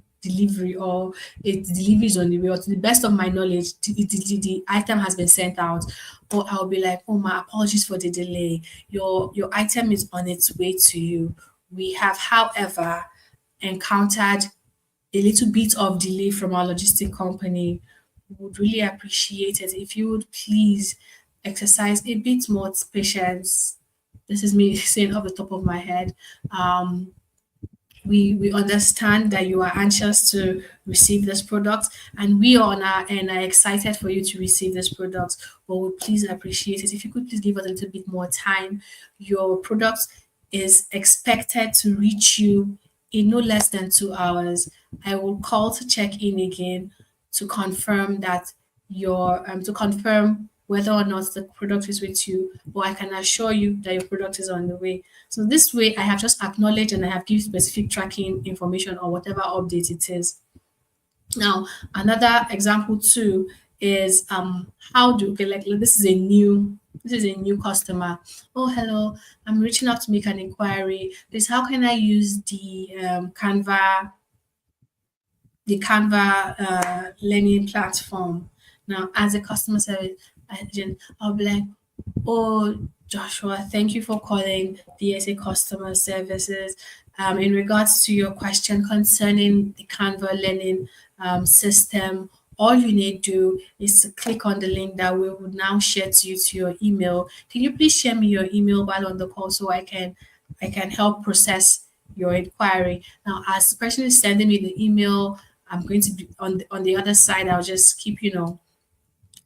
or it delivery is on the way, or to the best of my knowledge, the item has been sent out, or I'll be like, oh, my apologies for the delay. Your item is on its way to you. We have, however, encountered a little bit of delay from our logistic company. We would really appreciate it if you would please exercise a bit more patience. This is me saying off the top of my head. Um, We understand that you are anxious to receive this product, and we on our end are excited for you to receive this product. But we please appreciate it if you could please give us a little bit more time. Your product is expected to reach you in no less than 2 hours. I will call to check in again to confirm that your to confirm whether or not the product is with you, or I can assure you that your product is on the way. So this way, I have just acknowledged and I have given specific tracking information or whatever update it is. Now, another example too is how do okay, like this is a new customer. Oh, hello, I'm reaching out to make an inquiry. Please, how can I use the Canva learning platform? Now, as a customer service agent, I'll be like, oh, Joshua, thank you for calling DSA Customer Services. In regards to your question concerning the Canva learning system, all you need to do is to click on the link that we will now share to you to your email. Can you please share me your email while on the call so I can help process your inquiry? Now, as the person is sending me the email, I'm going to be on the other side. I'll just keep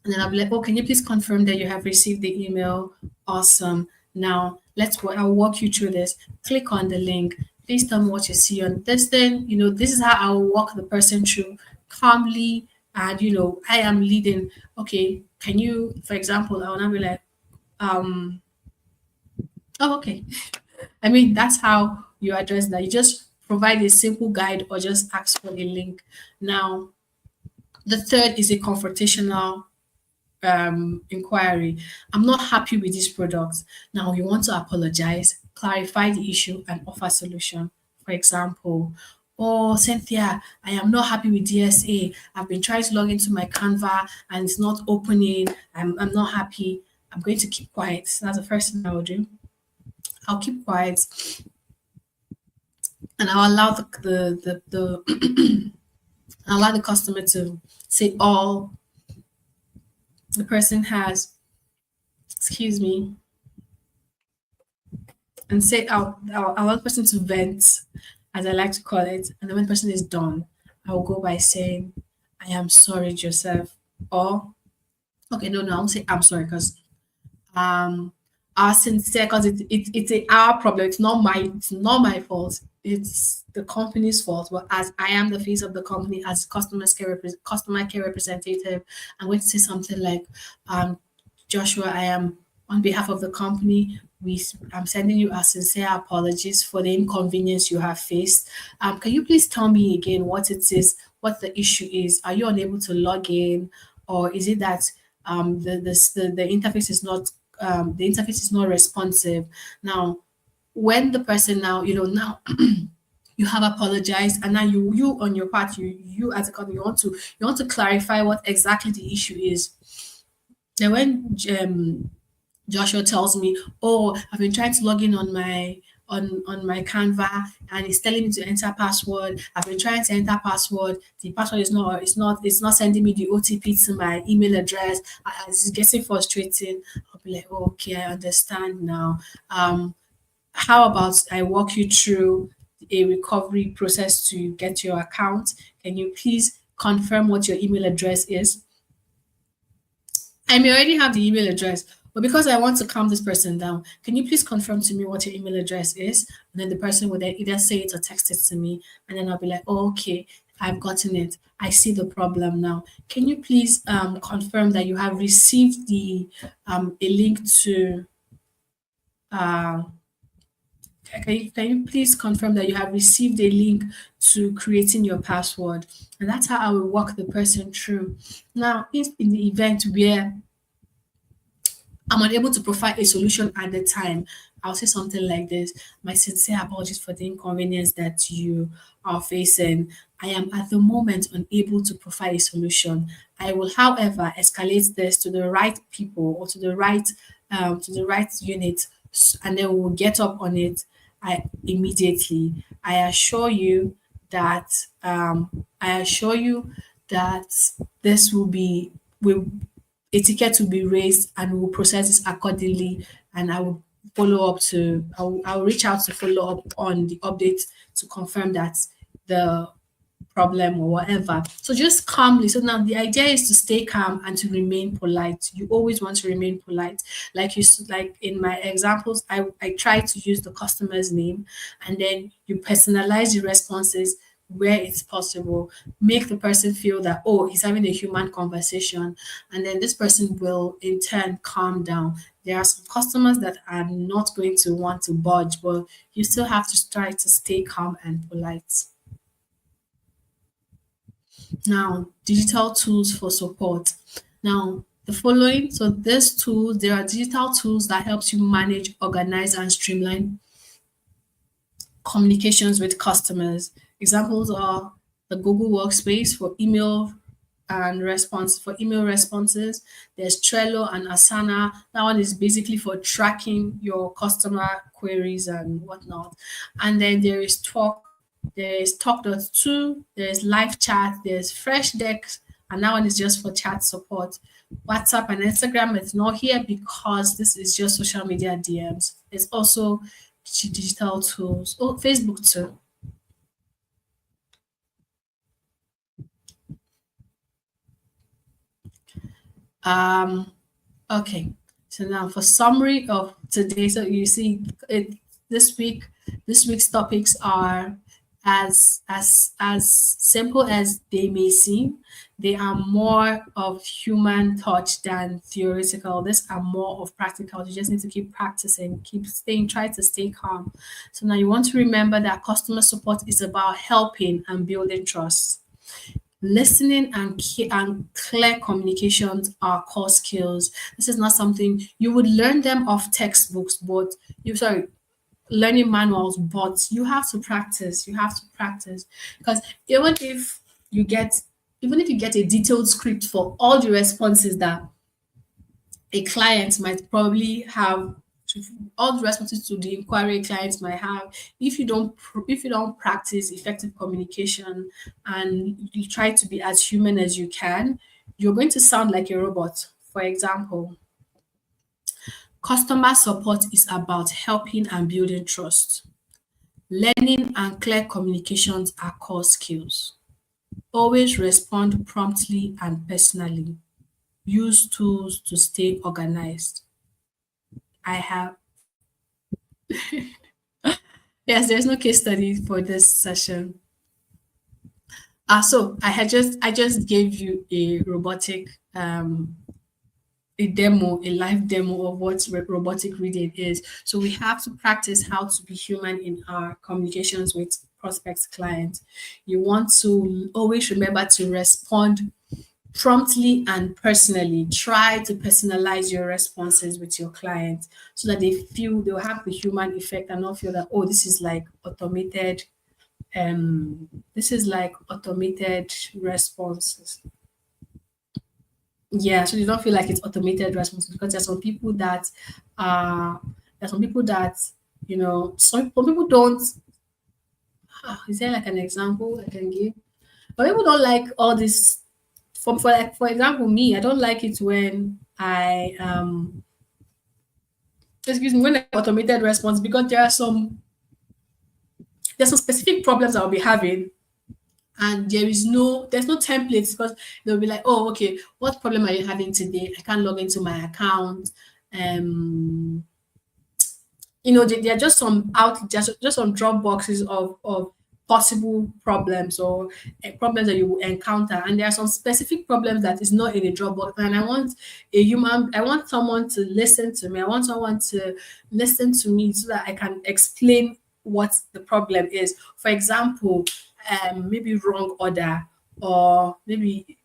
and then I'll be like, oh, can you please confirm that you have received the email? Awesome. Now I'll walk you through this. Click on the link. Please tell me what you see on this thing. This is how I'll walk the person through calmly. And I am leading. Okay, can you, for example, I wanna be like, oh, okay. I mean, that's how you address that. You just provide a simple guide or just ask for a link. Now, the third is a confrontational inquiry. I'm not happy with this product. Now you want to apologize, clarify the issue, and offer solution. For example, oh Cynthia, I am not happy with DSA. I've been trying to log into my Canva and it's not opening. I'm not happy. I'm going to keep quiet. That's the first thing I will do. I'll keep quiet and I'll allow the allow the customer to say all the person has, excuse me, and say I'll allow the person to vent, as I like to call it, and then when the person is done, I will go by saying, I am sorry, Joseph. Or okay, no, I won't say I'm sorry because um our sincere because it's our problem. It's not my fault. It's the company's fault. But as I am the face of the company, as customer care representative, I'm going to say something like, um, Joshua, I am on behalf of the company. I'm sending you our sincere apologies for the inconvenience you have faced. Can you please tell me again what it is, what the issue is? Are you unable to log in, or is it that the interface is not responsive? Now, when the person now you have apologized, and now you on your part, you as a company, you want to clarify what exactly the issue is. Then when Joshua tells me, "Oh, I've been trying to log in on my Canva, and it's telling me to enter password. I've been trying to enter password. The password is not sending me the OTP to my email address. It's getting frustrating." I'll be like, "Oh, okay, I understand now. How about I walk you through a recovery process to get your account? Can you please confirm what your email address is?" I may already have the email address, but because I want to calm this person down, can you please confirm to me what your email address is? And then the person will then either say it or text it to me. And then I'll be like, oh, okay, I've gotten it. I see the problem now. Can you please confirm that you have received a link to uh, can you please confirm that you have received a link to creating your password? And that's how I will walk the person through. Now, if in the event where I'm unable to provide a solution at the time, I'll say something like this: my sincere apologies for the inconvenience that you are facing. I am at the moment unable to provide a solution. I will, however, escalate this to the right people or to the right unit, and then we'll get up on it immediately. I assure you that this will a ticket will be raised and we will process this accordingly, and I will follow up to I'll reach out to follow up on the update to confirm that the problem or whatever. So just calmly. So now the idea is to stay calm and to remain polite. You always want to remain polite. Like in my examples, I try to use the customer's name, and then you personalize the responses where it's possible. Make the person feel that, oh, he's having a human conversation, and then this person will in turn calm down. There are some customers that are not going to want to budge, but you still have to try to stay calm and polite. Now, digital tools for support. Now, the following, so these tools, there are digital tools that helps you manage, organize, and streamline communications with customers. Examples are the Google Workspace for email responses. There's Trello and Asana. That one is basically for tracking your customer queries and whatnot. And then there is Talk.2, there's live chat, there's Fresh Decks, and that one is just for chat support. WhatsApp and Instagram is not here because this is just social media DMs. It's also digital tools. Oh, Facebook too. Um, okay. So now for summary of today, so you see it this week, this week's topics are as simple as they may seem. They are more of human touch than theoretical. These are more of practical. You just need to keep practicing, keep staying, try to stay calm. So now you want to remember that customer support is about helping and building trust. Listening and clear communications are core skills. This is not something you would learn them off textbooks, but you sorry, learning manuals, but you have to practice. You have to practice because you get even if you get a detailed script for all the responses that a client might probably have to all the responses to the inquiry clients might have if you don't practice effective communication and you try to be as human as you can, you're going to sound like a robot. For example, customer support is about helping and building trust. Learning and clear communications are core skills. Always respond promptly and personally. Use tools to stay organized. I have Yes, there's no case study for this session. So I just gave you a a live demo of what robotic reading is. So we have to practice how to be human in our communications with prospects clients. You want to always remember to respond promptly and personally. Try to personalize your responses with your clients so that they'll have the human effect and not feel that, oh, this is like automated responses. Yeah, so you don't feel like it's automated responses because there's some people that some people don't. Is there like an example I can give? But people don't like all this. For example, me, I don't like it when I excuse me when I automated response because there's some specific problems I'll be having and there's no templates because they'll be like, oh, okay, what problem are you having today? I can't log into my account. um there are just some drop boxes of possible problems or problems that you will encounter, and there are some specific problems that is not in a drop box, and I want someone to listen to me. I want someone to listen to me so that I can explain what the problem is. For example, maybe wrong order, or maybe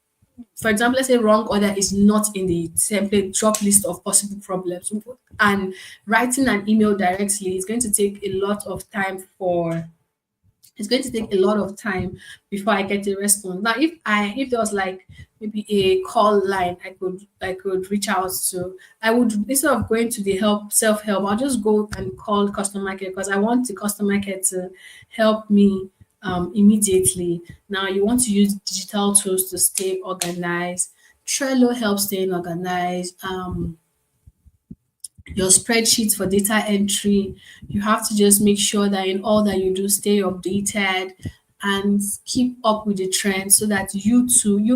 for example, let's say wrong order is not in the template drop list of possible problems, and writing an email directly is going to take a lot of time for it's going to take a lot of time before I get a response. Now, if there was like maybe a call line I could reach out to, I would, instead of going to the self-help, I'll just go and call customer care because I want the customer care to help me immediately. Now you want to use digital tools to stay organized. Trello helps staying organized. your spreadsheets for data entry. You have to just make sure that in all that you do, stay updated and keep up with the trends so that you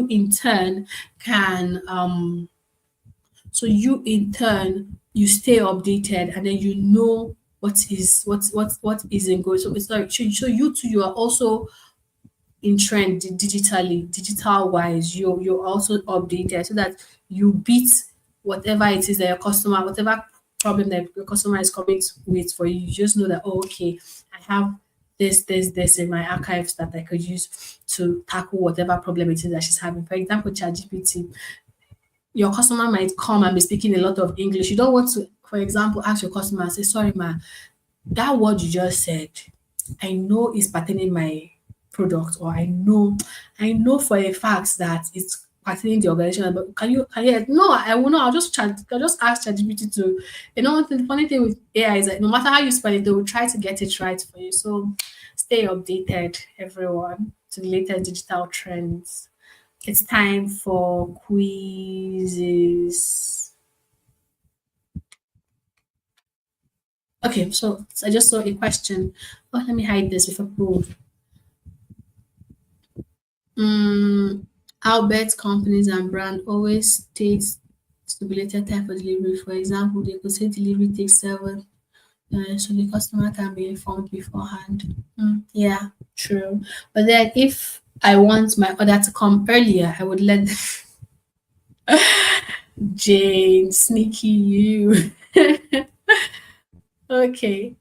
in turn can you stay updated and then you know what isn't going. So it's like so you too you are also in trend digitally, digital wise, you're also updated so that you beat whatever it is that your customer, whatever problem that your customer is coming with for you. You just know that, oh, okay, I have this in my archives that I could use to tackle whatever problem it is that she's having. For example, ChatGPT, your customer might come and be speaking a lot of English. You don't want to, for example, ask your customer and say, sorry, ma, that word you just said, I know is pertaining my product, or I know for a fact that it's pertaining the organization. But can you no, I will not. I'll just ask ChatGPT to, the funny thing with AI is that no matter how you spell it, they will try to get it right for you. So stay updated, everyone, to the latest digital trends. It's time for quizzes. Okay, so I just saw a question. Oh, let me hide this before people. Albert companies and brand always state stipulated time for delivery. For example, they could say delivery takes 7, so the customer can be informed beforehand. Yeah, true. But then if I want my order to come earlier, I would let Jane, sneaky you. Okay.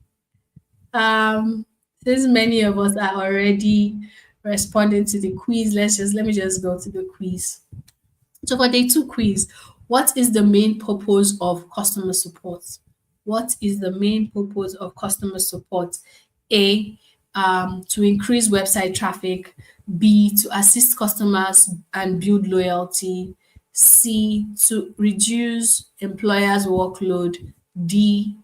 Um, since many of us are already responding to the quiz, let me just go to the quiz. So for day two quiz, what is the main purpose of customer support? What is the main purpose of customer support? A, to increase website traffic. B, to assist customers and build loyalty. C, to reduce employers' workload. D,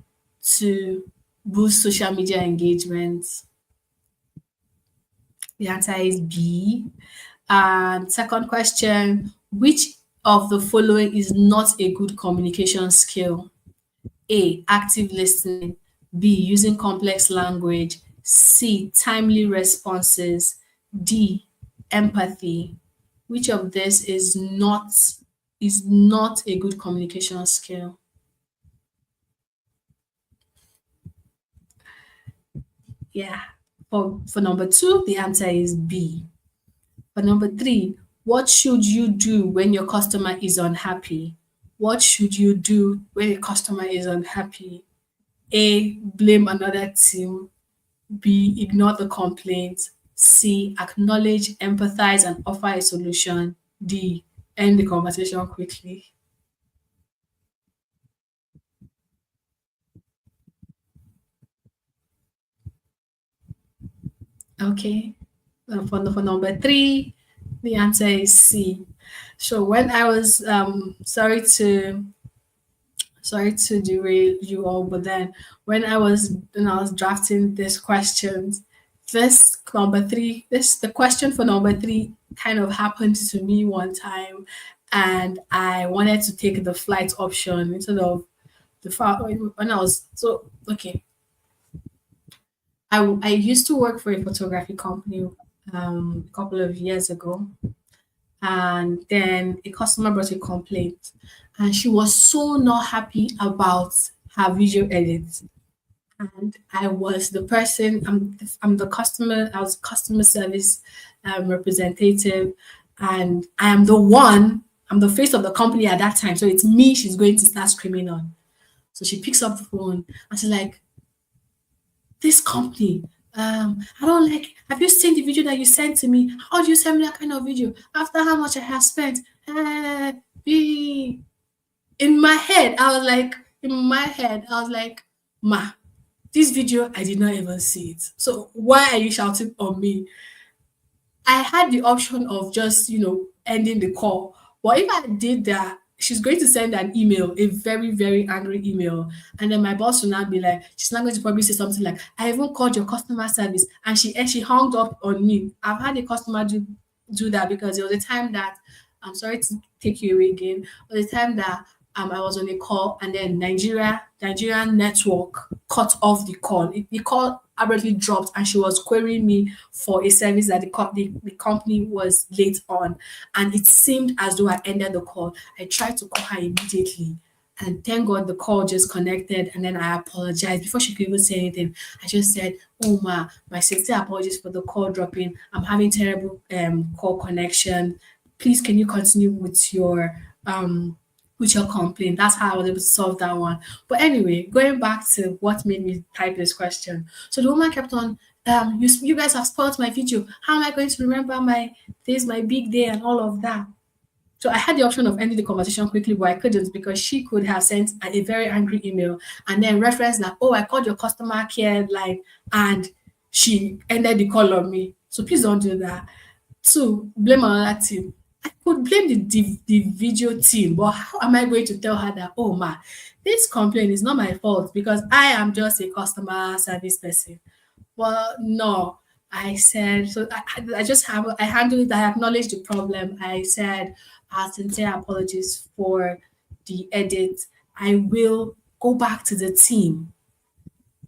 to boost social media engagement. The answer is B. And second question, which of the following is not a good communication skill? A, active listening. B, using complex language. C, timely responses. D, empathy. Which of this is not a good communication skill? Yeah. For number two, the answer is B. For number three, what should you do when your customer is unhappy? What should you do when a customer is unhappy? A, blame another team. B, ignore the complaint. C, acknowledge, empathize, and offer a solution. D, end the conversation quickly. Okay. For number three, the answer is C. So when I was sorry to derail you all, but then when I was drafting these questions, the question for number three kind of happened to me one time, and I wanted to take the flight option instead of the when I was so okay. I used to work for a photography company a couple of years ago, and then a customer brought a complaint, and she was so not happy about her video edit. And I was the person. I'm the customer. I was customer service representative, and I am the one. I'm the face of the company at that time, so it's me. She's going to start screaming on. So she picks up the phone and she's like, "This company, I don't like. Have you seen the video that you sent to me? How do you send me that kind of video after how much I have spent?" Be in my head, I was like, "Ma, this video, I did not even see it. So why are you shouting on me?" I had the option of just, ending the call. But if I did that, she's going to send an email, a very, very angry email. And then my boss will now be like, she's not going to probably say something like, I even called your customer service. And she hung up on me. I've had a customer do that because there was a time that, I'm sorry to take you away again, but the time that I was on a call, and then Nigerian network cut off the call. The call abruptly dropped, and she was querying me for a service that the company was late on, and it seemed as though I ended the call. I tried to call her immediately, and thank God the call just connected, and then I apologized. Before she could even say anything, I just said, "Oh ma, my sincere apologies for the call dropping. I'm having terrible call connection. Please, can you continue with your complaint?" That's how I was able to solve that one. But anyway, going back to what made me type this question. So the woman kept on, you guys have spoiled my video. How am I going to remember my big day and all of that? So I had the option of ending the conversation quickly, but I couldn't because she could have sent a very angry email and then reference that, oh, I called your customer care line and she ended the call on me. So please don't do that. Two, blame another team. I could blame the video team, but how am I going to tell her that, oh ma, this complaint is not my fault because I am just a customer service person? Well, no. I said, so I just have, I handled it, I acknowledged the problem. I said, sincere apologies for the edit. I will go back to the team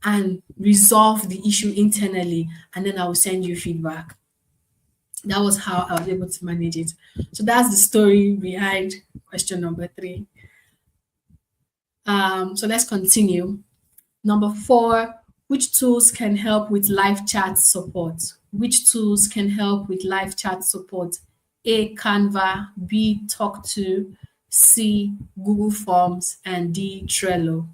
and resolve the issue internally, and then I will send you feedback. That was how I was able to manage it. So that's the story behind question number three. So let's continue. Number four, which tools can help with live chat support? Which tools can help with live chat support? A, Canva, B, Talk to, C, Google Forms, and D, Trello.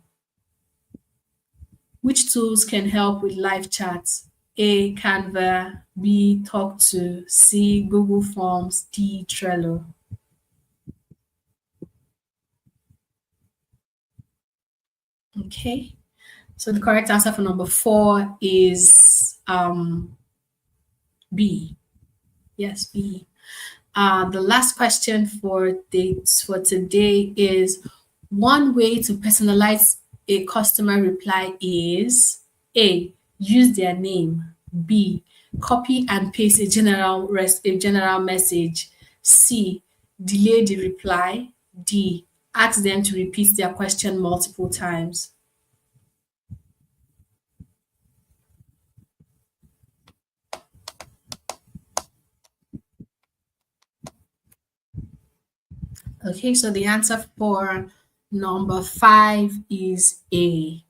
Which tools can help with live chats? A, Canva, B, Talk to, C, Google Forms, D, Trello. Okay. So the correct answer for number four is B. Yes, B. The last question for today is, one way to personalize a customer reply is A, use their name. B, copy and paste a general message. C, delay the reply. D, ask them to repeat their question multiple times. Okay, so the answer for number five is A.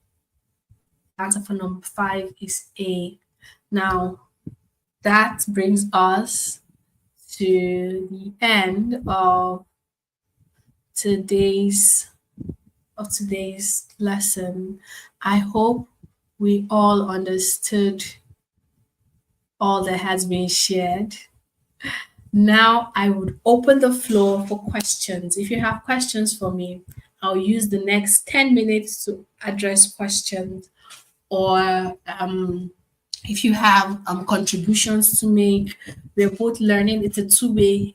Answer for number five is A. Now, that brings us to the end today's today's lesson. I hope we all understood all that has been shared. Now I would open the floor for questions. If you have questions for me, I'll use the next 10 minutes to address questions, or if you have contributions to make. We're both learning. It's a two-way.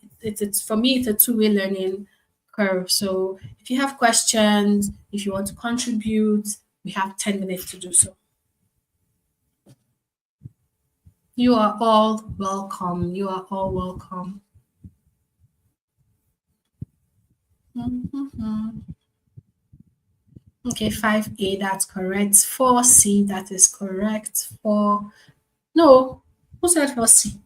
For me, it's a two-way learning curve. So if you have questions, if you want to contribute, we have 10 minutes to do so. You are all welcome. You are all welcome. Mhm. Okay, 5A, that's correct. 4C, that is correct. No, who said 4C?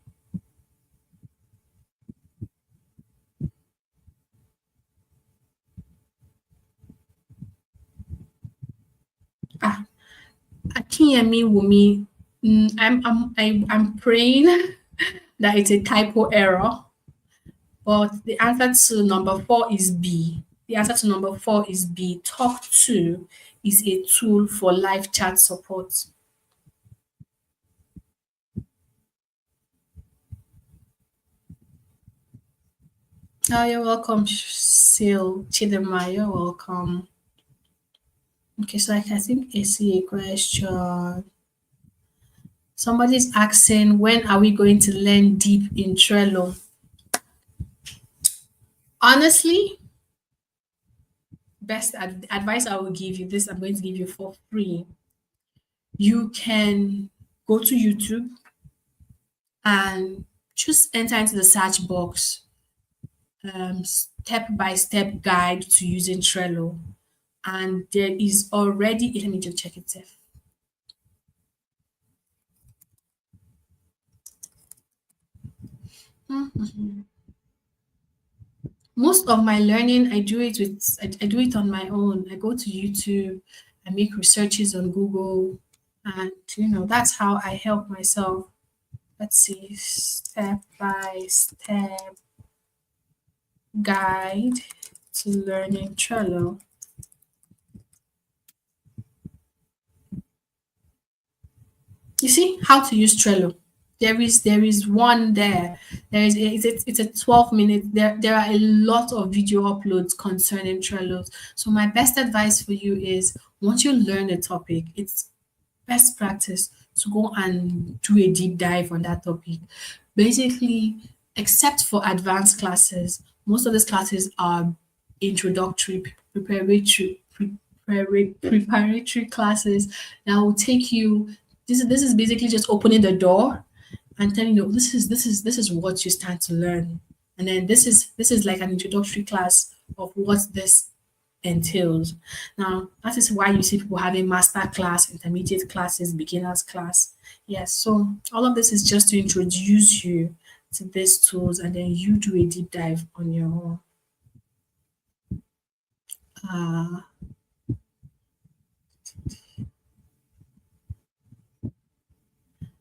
Ah, Akinyemi Wumi. I'm praying that it's a typo error, but the answer to number four is B. The answer to number four is B. Talk to is a tool for live chat support. Oh, you're welcome, Sil Chidema. You're welcome. Okay, so I think I see a question. Somebody's asking, when are we going to learn deep in Trello? Honestly, best advice I will give you, this I'm going to give you for free. You can go to YouTube and just enter into the search box step by step guide to using Trello. And there is already, let me just check it. Sef. Most of my learning, I do it on my own. I go to YouTube, I make researches on Google, and that's how I help myself. Let's see, step by step guide to learning Trello. You see how to use Trello. There is one there. It's a 12 minute. There are a lot of video uploads concerning Trello. So my best advice for you is once you learn a topic, it's best practice to go and do a deep dive on that topic. Basically, except for advanced classes, most of these classes are introductory, preparatory classes that will take you. This is basically just opening the door and telling you this is what you stand to learn, and then this is like an introductory class of what this entails. Now, that is why you see people having master class, intermediate classes, beginners class. Yes, so all of this is just to introduce you to these tools and then you do a deep dive on your own. Uh,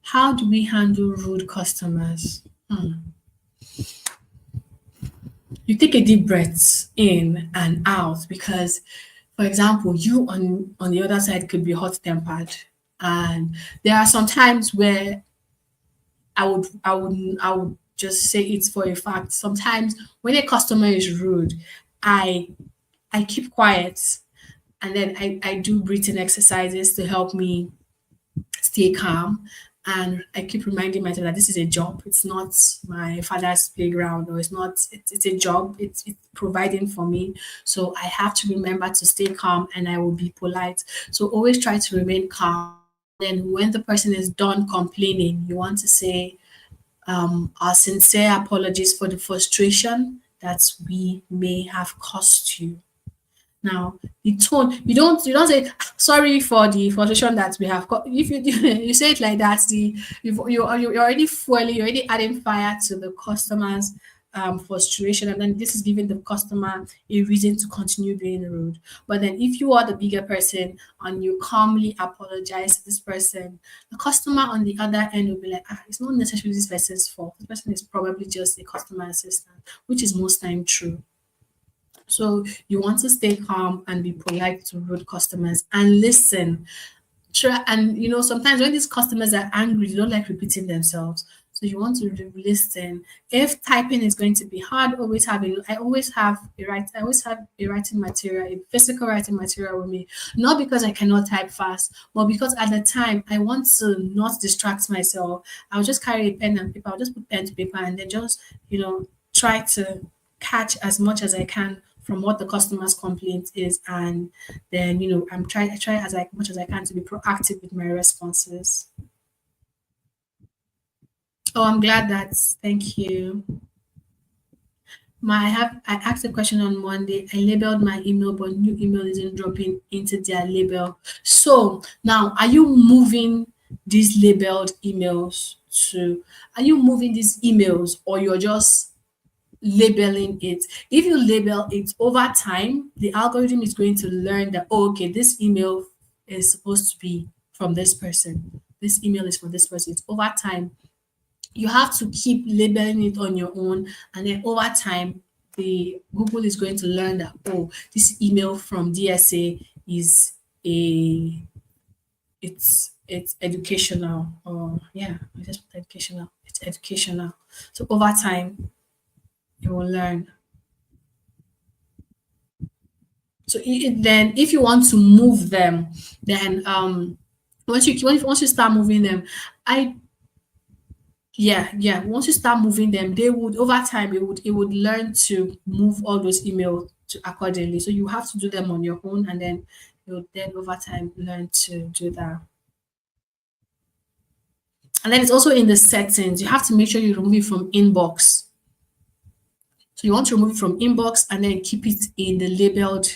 how do we handle rude customers? You take a deep breath in and out because, for example, you on the other side could be hot tempered, and there are some times where I would just say it's for a fact. Sometimes when a customer is rude, I I keep quiet and then I do breathing exercises to help me stay calm. And I keep reminding myself that this is a job. It's not my father's playground, or it's a job. It's providing for me. So I have to remember to stay calm and I will be polite. So always try to remain calm. Then when the person is done complaining, you want to say, our sincere apologies for the frustration that we may have caused you. Now, the tone, you don't say sorry for the frustration that we have got. If you you say it like that, you're already fueling, you're already adding fire to the customer's frustration, and then this is giving the customer a reason to continue being rude. But then if you are the bigger person and you calmly apologize to this person, the customer on the other end will be like, it's not necessarily this person's fault. This person is probably just a customer assistant, which is most time true. So you want to stay calm and be polite to rude customers and listen. Try, and sometimes when these customers are angry, they don't like repeating themselves. So you want to listen. If typing is going to be hard, I always have a writing material, a physical writing material with me. Not because I cannot type fast, but because at the time I want to not distract myself. I'll just carry a pen and paper. I'll just put pen to paper and then just try to catch as much as I can from what the customer's complaint is, and then I try as much as I can to be proactive with my responses. Oh, I'm glad that. Thank you. I asked a question on Monday. I labeled my email, but new email isn't dropping into their label. So now, are you moving these labeled emails to? Are you moving these emails, or you're just labeling it? If you label it over time, the algorithm is going to learn that, oh, okay, this email is supposed to be from this person. This email is from this person. It's over time. You have to keep labeling it on your own, and then over time, the Google is going to learn that, oh, this email from DSA is a it's educational, or yeah, I just put educational. It's educational. So over time, you will learn. So then, if you want to move them, then once you start moving them, I yeah, once you start moving them, they would over time it would learn to move all those emails to accordingly. So you have to do them on your own, and then you'll then over time learn to do that. And then it's also in the settings. You have to make sure you remove it from inbox. So you want to remove it from inbox and then keep it in the labeled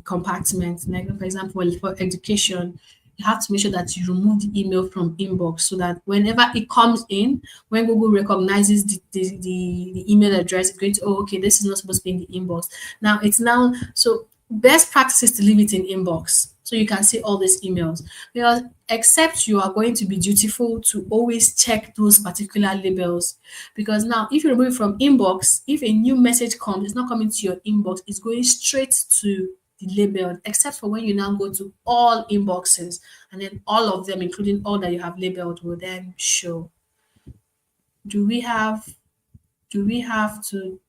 compartment. Like for example, for education, you have to make sure that you remove the email from inbox so that whenever it comes in, when Google recognizes the email address, it's going to, oh, okay, this is not supposed to be in the inbox. Now it's now, so best practice is to leave it in inbox so you can see all these emails. Because except you are going to be dutiful to always check those particular labels, because now if you remove it from inbox, if a new message comes, it's not coming to your inbox, it's going straight to the labeled, except for when you now go to all inboxes, and then all of them, including all that you have labeled, will then show. Do we have to,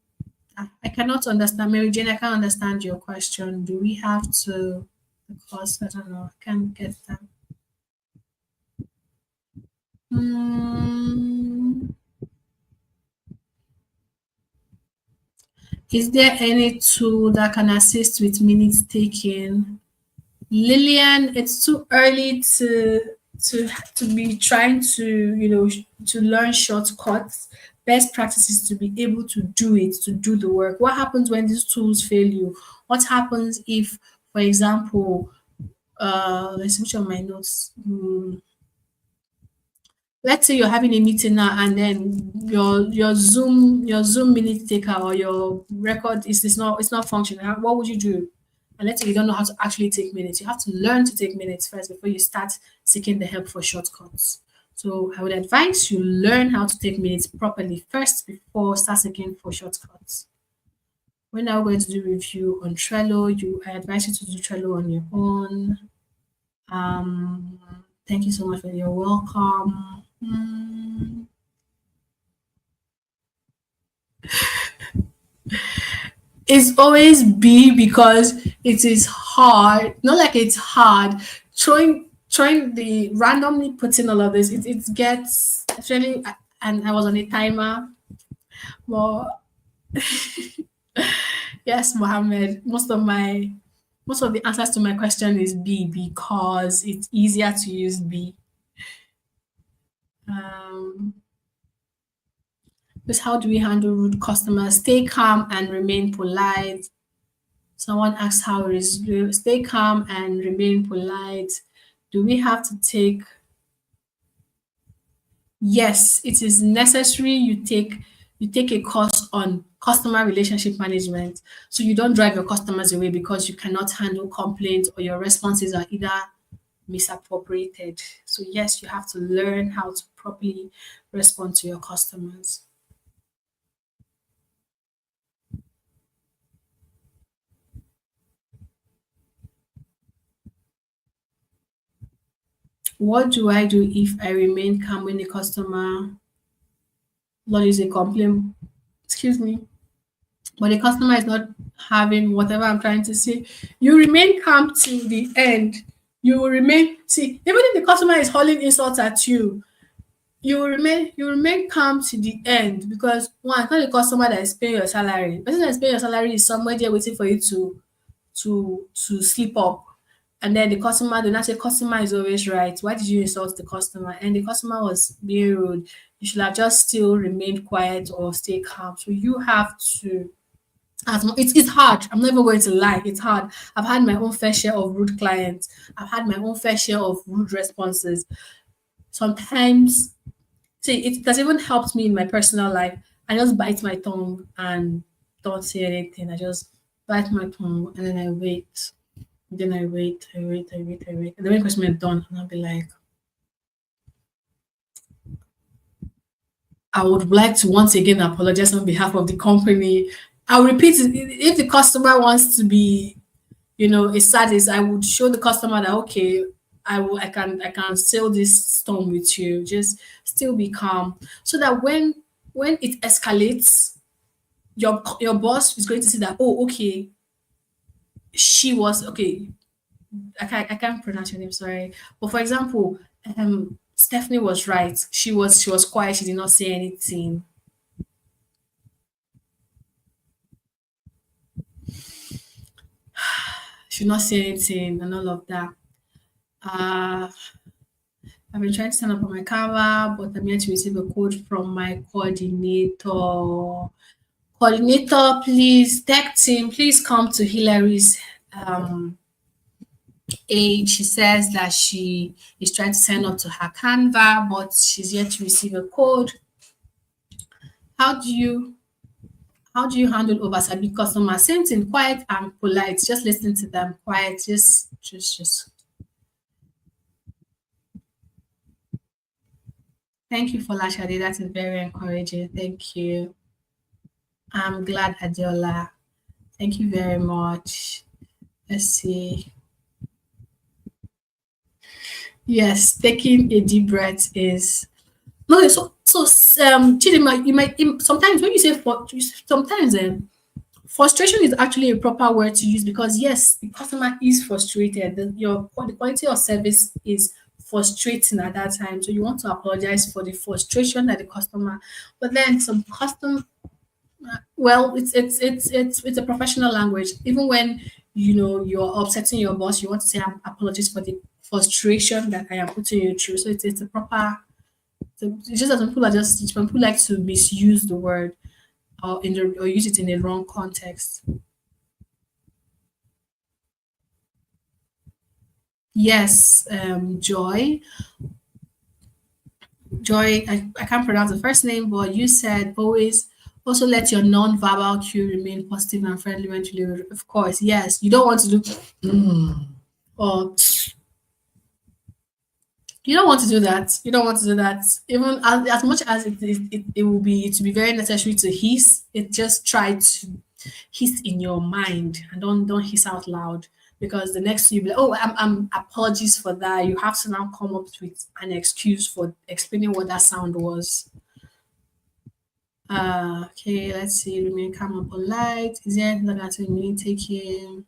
I cannot understand, Mary Jane, I can't understand your question. Do we have to, because I don't know, I can't get that. Hmm. Is there any tool that can assist with minutes taking? Lillian, it's too early to be trying to, to learn shortcuts. Best practice is to be able to do it, to do the work. What happens when these tools fail you? What happens if, for example, let's switch on my notes. Let's say you're having a meeting now and then your Zoom minute taker or your record is not, it's not functioning. What would you do? And let's say you don't know how to actually take minutes. You have to learn to take minutes first before you start seeking the help for shortcuts. So I would advise you learn how to take minutes properly first before start seeking for shortcuts. We're now going to do review on Trello. I advise you to do Trello on your own. Um, Thank you so much for your welcome. It's always B because it is hard. Not like it's hard. Trying the randomly putting all of this, it gets actually, and I was on a timer. Well, yes, Mohammed. Most of the answers to my question is B because it's easier to use B. Um, this, how do we handle rude customers? Stay calm and remain polite. Someone asks how is stay calm and remain polite. Do we have to take? Yes, it is necessary you take a course on customer relationship management so you don't drive your customers away because you cannot handle complaints or your responses are either misappropriated. So yes, you have to learn how to properly respond to your customers. What do I do if I remain calm when the customer lodges a complaint? Excuse me. But the customer is not having whatever I'm trying to say. You remain calm till the end. You will remain, see, even if the customer is hurling insults at you, you remain calm to the end, because one, it's not the customer that is paying your salary. The person that is paying your salary is somewhere there waiting for you to slip up. And then the customer, the not say customer is always right. Why did you insult the customer? And the customer was being rude. You should have just still remained quiet or stay calm. So you have to, it's hard. I'm not even going to lie. It's hard. I've had my own fair share of rude clients. I've had my own fair share of rude responses. Sometimes, see, it has even helped me in my personal life. I just bite my tongue and don't say anything. I just bite my tongue and then I wait. Then I wait, I wait, I wait, I wait. And then when the question is done, and I'll be like, I would like to once again apologize on behalf of the company. I'll repeat it. If the customer wants to be, a sadist, I would show the customer that okay, I can sail this storm with you. Just still be calm. So that when it escalates, your boss is going to see that, oh, okay, she was okay. I can't pronounce your name, sorry. But for example, Stephanie was right. She was quiet, she did not say anything. She did not say anything and all of that. Uh I've been trying to sign up on my Canva, but I'm yet to receive a code from my coordinator. Coordinator, please, tech team, please come to Hillary's um, aid. She says that she is trying to sign up to her Canva, but she's yet to receive a code. How do you how do you handle oversabi customers? Same thing, quiet and polite. Just listen to them, quiet. Just. Thank you for Lashadi. That is very encouraging. Thank you. I'm glad, Adiola. Thank you very much. Let's see. Yes, taking a deep breath is no. Chidima, you might sometimes when you say sometimes frustration is actually a proper word to use because yes, the customer is frustrated. The quality of service is frustrating at that time. So you want to apologize for the frustration that the customer, but then some custom well, it's a professional language. Even when you know you're upsetting your boss, you want to say apologies for the frustration that I am putting you through. So it's a proper. So it's just that some people like to misuse the word or use it in the wrong context. Yes, Joy. I can't pronounce the first name, but you said always also let your non-verbal cue remain positive and friendly when you live. Of course, yes. You don't want to do or you don't want to do that. You don't want to do that. Even as much as it will be very necessary to hiss, it just try to hiss in your mind and don't hiss out loud because the next you'll be like, oh, I'm apologies for that. You have to now come up with an excuse for explaining what that sound was. Okay, let's see. Remain calm and polite. Is there anything that I mean taking?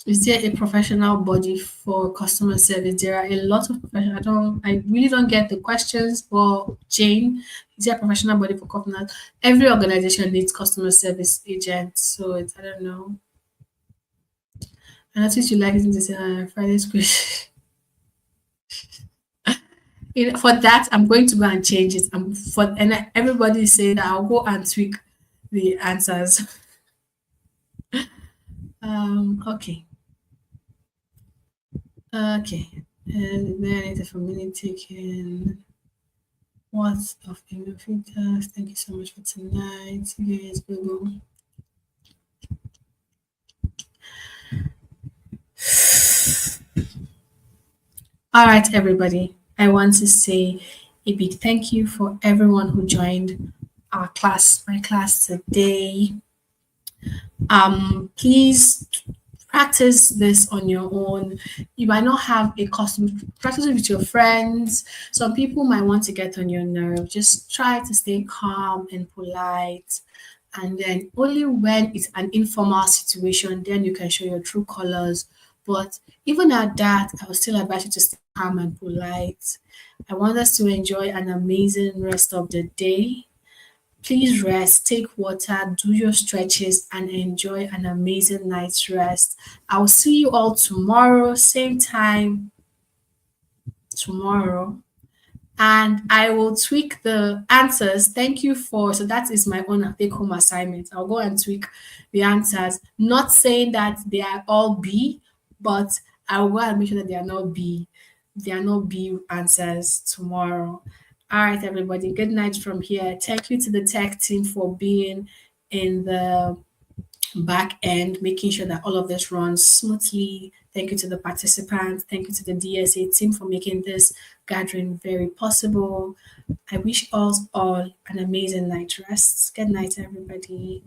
Is there a professional body for customer service? There are a lot of professional. I really don't get the questions, but Jane, is there a professional body for customer? Every organization needs customer service agents, so I don't know. And that's what you like isn't this Friday's question. For that, I'm going to go and change it. Everybody is saying that I'll go and tweak the answers. Okay. Okay. And then it's for minute taken. What's of email filters? Thank you so much for tonight. Yes, Google. All right, everybody. I want to say a big thank you for everyone who joined my class today. Please practice this on your own. You might not have a custom, practice it with your friends. Some people might want to get on your nerve. Just try to stay calm and polite. And then only when it's an informal situation, then you can show your true colors. But even at that, I would still advise you to stay calm and polite. I want us to enjoy an amazing rest of the day. Please rest, take water, do your stretches, and enjoy an amazing night's rest. I'll see you all tomorrow, same time tomorrow. And I will tweak the answers. Thank you for, so that is my own take home assignment. I'll go and tweak the answers. Not saying that they are all B, but I will go and make sure that they are not B. They are not B answers tomorrow. All right, everybody. Good night from here. Thank you to the tech team for being in the back end, making sure that all of this runs smoothly. Thank you to the participants. Thank you to the DSA team for making this gathering very possible. I wish us all an amazing night rest. Good night, everybody.